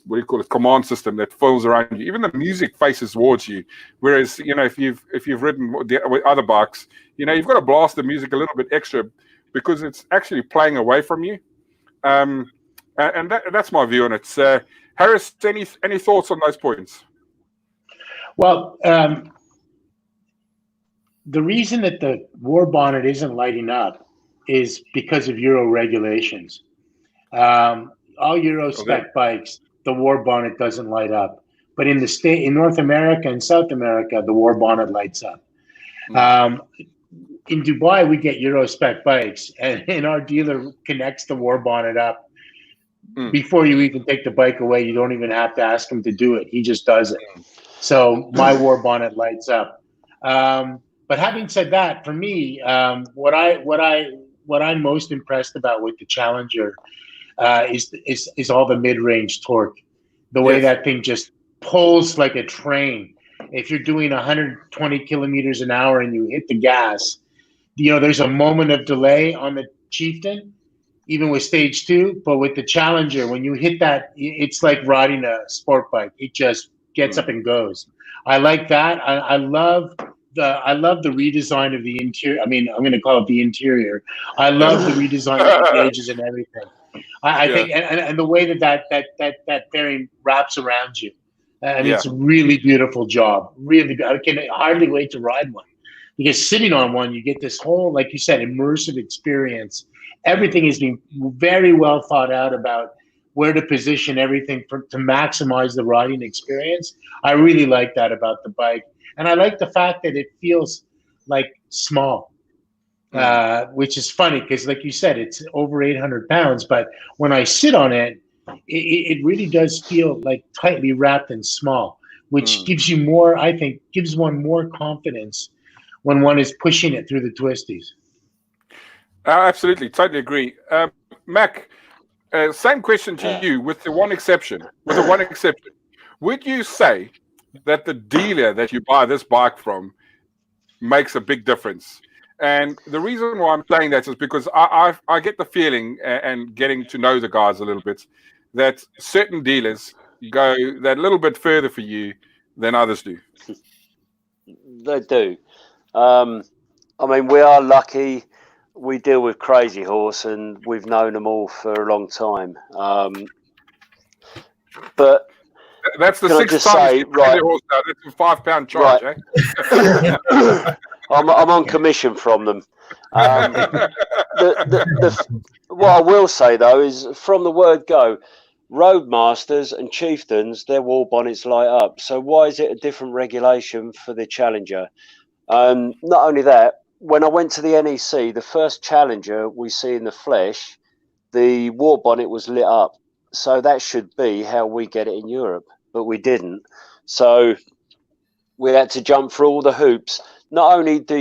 what do you call it, command system that folds around you. Even the music faces towards you. Whereas, if you've ridden with other bikes, you've got to blast the music a little bit extra because it's actually playing away from you. And that's my view on it. Harris, any thoughts on those points? Well, the reason that the war bonnet isn't lighting up is because of Euro regulations. All Euro spec bikes, the war bonnet doesn't light up. But in North America and South America, the war bonnet lights up. In Dubai, we get Euro spec bikes, and our dealer connects the war bonnet up. Before you even take the bike away, you don't even have to ask him to do it. He just does it. So my war bonnet lights up. But having said that, for me, what I'm most impressed about with the Challenger is all the mid-range torque. The way that thing just pulls like a train. If you're doing 120 kilometers an hour and you hit the gas, there's a moment of delay on the Chieftain, even with stage 2, but with the Challenger, when you hit that, it's like riding a sport bike. It just gets up and goes. I like that. I love the redesign of the interior. I mean, I'm going to call it the interior. I love the redesign of the gauges and everything. I think, and the way that fairing wraps around you. It's a really beautiful job. Really, I can hardly wait to ride one. Because sitting on one, you get this whole, like you said, immersive experience. Everything is being very well thought out about where to position everything to maximize the riding experience. I really like that about the bike. And I like the fact that it feels like small, which is funny because, like you said, it's over 800 pounds. But when I sit on it, it really does feel like tightly wrapped and small, which gives you more, I think, gives one more confidence when one is pushing it through the twisties. Absolutely, totally agree. Mac, same question to you, with the one exception. Would you say that the dealer that you buy this bike from makes a big difference? And the reason why I'm saying that is because I get the feeling, and getting to know the guys a little bit, that certain dealers go that little bit further for you than others do. They do. I mean, we are lucky. We deal with Crazy Horse, and we've known them all for a long time. But that's the can I sixth just time say, you Crazy Horse now. That's a £5 charge, right. I'm on commission from them. What I will say though is, from the word go, Roadmasters and Chieftains, their war bonnets light up. So why is it a different regulation for the Challenger? Not only that, when I went to the NEC, the first Challenger we see in the flesh, the war bonnet was lit up. So that should be how we get it in Europe, but we didn't. So we had to jump through all the hoops. Not only do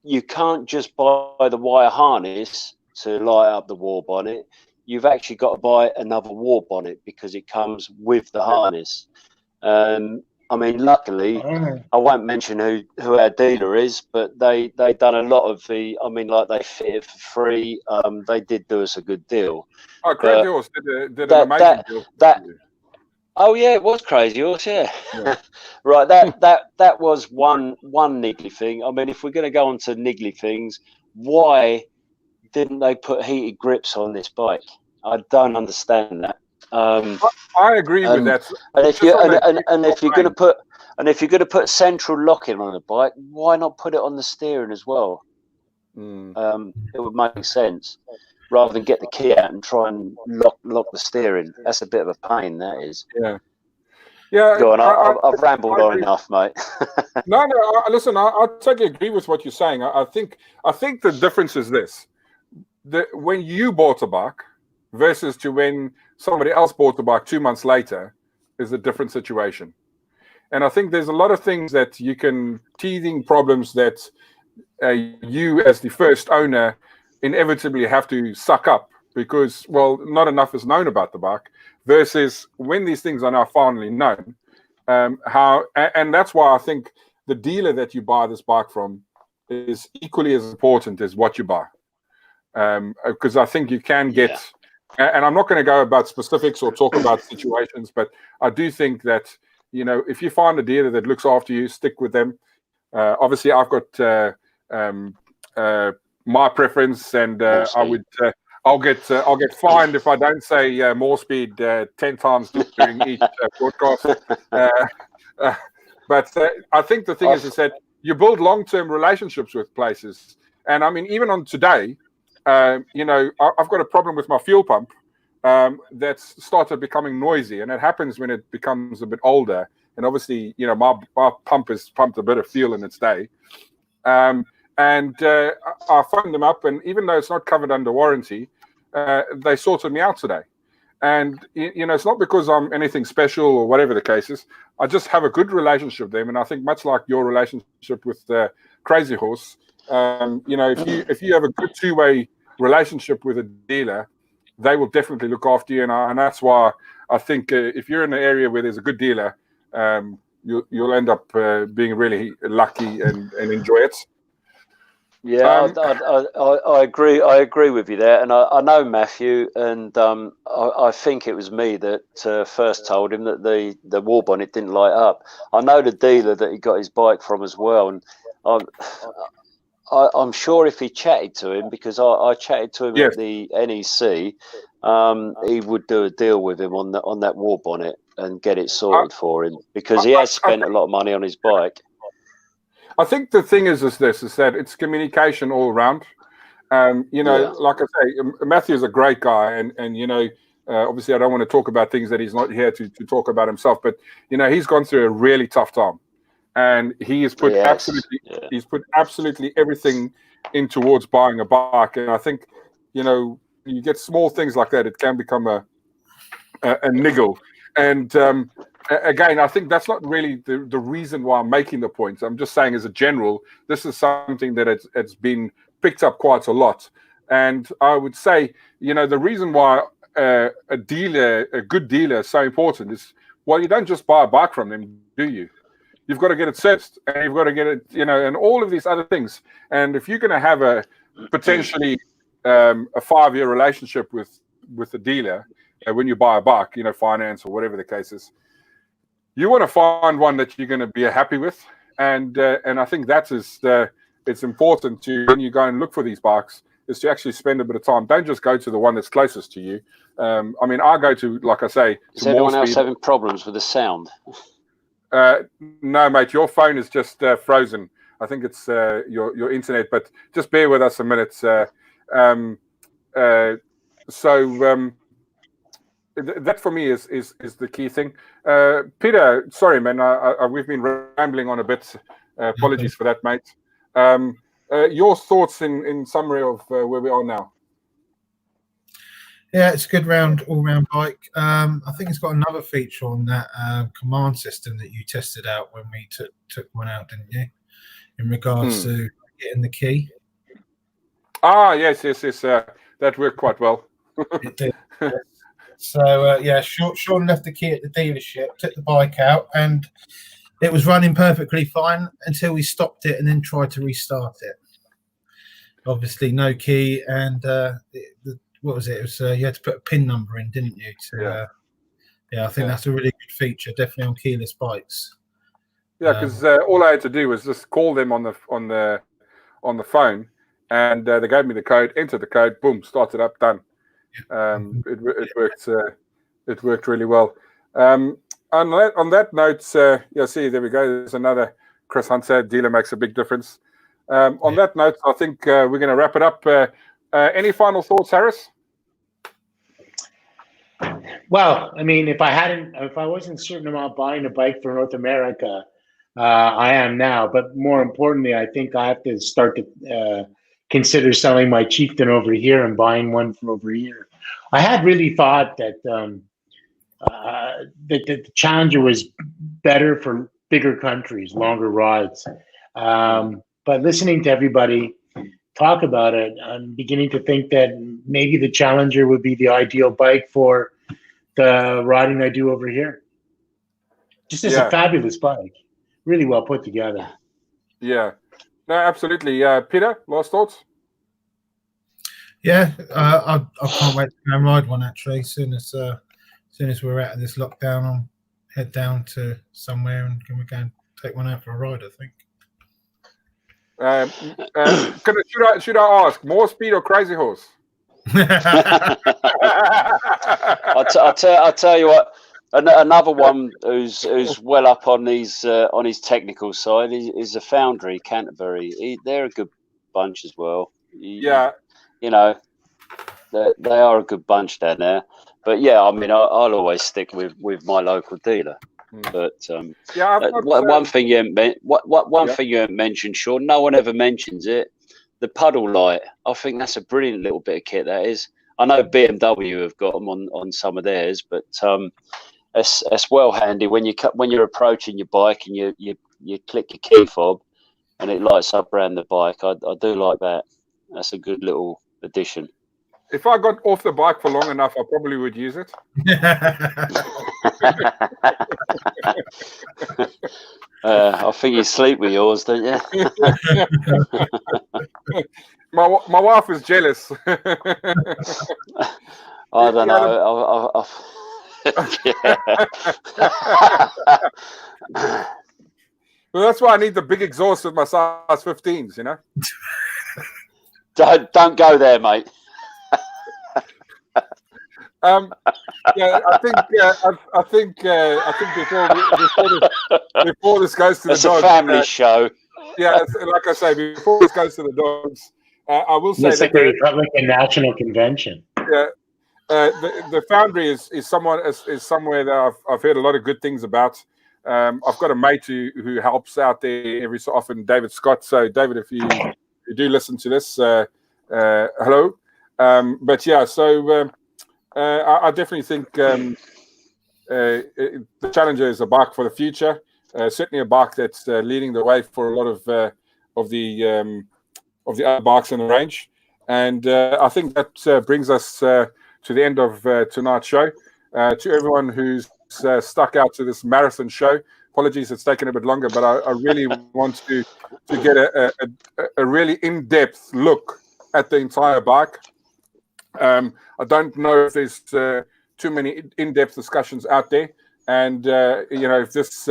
you can't just buy the wire harness to light up the war bonnet, you've actually got to buy another war bonnet because it comes with the harness. I mean, luckily, I won't mention who our dealer is, but they done a lot of the. I mean, like, they fit it for free. They did do us a good deal. Oh, Crazy Horse did an amazing deal. Oh yeah, it was Crazy Horse. Yeah. Right. That was one niggly thing. I mean, if we're going to go on to niggly things, why didn't they put heated grips on this bike? I don't understand that. I agree with that. And if you're going to put central locking on a bike, why not put it on the steering as well? It would make sense, rather than get the key out and try and lock the steering. That's a bit of a pain, that is. Yeah. Go on, I've rambled on enough, mate. No. Listen, I totally agree with what you're saying. I think the difference is this: when you bought a bike versus to when somebody else bought the bike 2 months later is a different situation. And I think there's a lot of things that you can, teething problems that you as the first owner inevitably have to suck up because, well, not enough is known about the bike, versus when these things are now finally known, and that's why I think the dealer that you buy this bike from is equally as important as what you buy. Because I think you can get, and I'm not going to go about specifics or talk about situations, but I do think that, if you find a dealer that looks after you, stick with them. Obviously, I've got my preference, and I'll get fined if I don't say more speed 10 times during each broadcast. But I think the thing is that you build long-term relationships with places, and I mean, even on today. I've got a problem with my fuel pump that's started becoming noisy, and it happens when it becomes a bit older. And obviously, my pump has pumped a bit of fuel in its day. And I phoned them up, and even though it's not covered under warranty, they sorted me out today. And it's not because I'm anything special or whatever the case is. I just have a good relationship with them, and I think much like your relationship with Crazy Horse. If you have a good two-way relationship with a dealer, they will definitely look after you, and that's why I think if you're in an area where there's a good dealer, you'll end up being really lucky and enjoy it. Yeah, I agree. I agree with you there, and I know Matthew, and I think it was me that first told him that the war bonnet didn't light up. I know the dealer that he got his bike from as well, and I'm sure if he chatted to him, because I chatted to him at the NEC, he would do a deal with him on that war bonnet and get it sorted for him, because he has spent a lot of money on his bike. I think the thing is that it's communication all around. Like I say, Matthew's a great guy, and obviously I don't want to talk about things that he's not here to talk about himself, but he's gone through a really tough time. And he has put he's put absolutely everything in towards buying a bike. And I think, you get small things like that, it can become a niggle. And again, I think that's not really the reason why I'm making the point. I'm just saying, as a general, this is something that it's been picked up quite a lot. And I would say, the reason why a good dealer is so important is, well, you don't just buy a bike from them, do you? You've got to get it serviced, and you've got to get it, and all of these other things. And if you're going to have a potentially a 5-year relationship with the dealer when you buy a bike, finance or whatever the case is, you want to find one that you're going to be happy with. And I think that is it's important to, when you go and look for these bikes, is to actually spend a bit of time. Don't just go to the one that's closest to you. I go to, like I say, is everyone else having problems with the sound? No, mate, your phone is just frozen. I think it's your internet, but just bear with us a minute. That for me is the key thing. Peter, sorry, man, we've been rambling on a bit. Apologies for that, mate. Your thoughts in summary of where we are now? Yeah, it's a good all-round bike. I think it's got another feature on that command system that you tested out when we took one out, didn't you? In regards to getting the key. Yes. That worked quite well. It did. So Sean left the key at the dealership, took the bike out, and it was running perfectly fine until we stopped it and then tried to restart it. Obviously, no key, and what was it? It was you had to put a PIN number in, didn't you? I think that's a really good feature, definitely on keyless bikes. Yeah, because all I had to do was just call them on the phone, and they gave me the code, entered the code, boom, started up, done. It worked really well. On that note, see, there we go. There's another Chris Hunter. Dealer makes a big difference. On that note, I think we're going to wrap it up. Any final thoughts, Harris? Well, I mean, if I wasn't certain about buying a bike for North America, I am now. But more importantly, I think I have to start to consider selling my Chieftain over here and buying one from over here. I had really thought that that the Challenger was better for bigger countries, longer rides. But listening to everybody talk about it, I'm beginning to think that maybe the Challenger would be the ideal bike for the riding I do over here. Just as a fabulous bike, really well put together. Yeah, no, absolutely. Peter, last thoughts? Yeah, I can't wait to go and ride one. Actually, as soon as we're out of this lockdown, I'll head down to somewhere and we're going to take one out for a ride. I think. Should I ask, more speed or Crazy Horse? I'll tell you what. Another one who's well up on his technical side is the Foundry Canterbury. They're a good bunch as well. They are a good bunch down there. But yeah, I mean, I'll always stick with my local dealer. But one thing you haven't mentioned, Sean. No one ever mentions it. The puddle light. I think that's a brilliant little bit of kit. That is. I know BMW have got them on some of theirs, but it's well handy when you're approaching your bike and you click your key fob and it lights up around the bike. I do like that. That's a good little addition. If I got off the bike for long enough, I probably would use it. I think you sleep with yours, don't you? My wife is jealous. I don't know. Well, that's why I need the big exhaust with my size 15s, you know. Don't go there, mate. I think before this goes to the dogs, it's a family show. Yeah, like I say, before this goes to the dogs, I will say it's like a national convention. Yeah, the Foundry is somewhere that I've heard a lot of good things about. I've got a mate who helps out there every so often, David Scott. So, David, if you do listen to this, hello. But yeah, so I definitely think the Challenger is a bike for the future. Certainly a bike that's leading the way for a lot of the other bikes in the range. And I think that brings us to the end of tonight's show. To everyone who's stuck out to this marathon show, apologies it's taken a bit longer, but I really want to get a really in-depth look at the entire bike. I don't know if there's too many in-depth discussions out there, and if this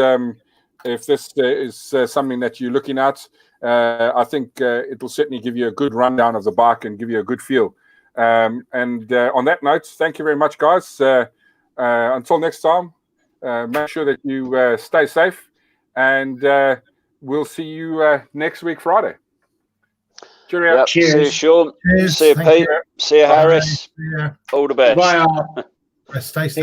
is something that you're looking at, I think it will certainly give you a good rundown of the bike and give you a good feel. And on that note, thank you very much, guys. Until next time, make sure that you stay safe, and we'll see you next week, Friday. Cheerio. Yep. Cheers. See you, Sean. Cheers. See you, Thank Pete. you. See you, Bye. Harris. Yeah. All the best. Bye all. Stay safe.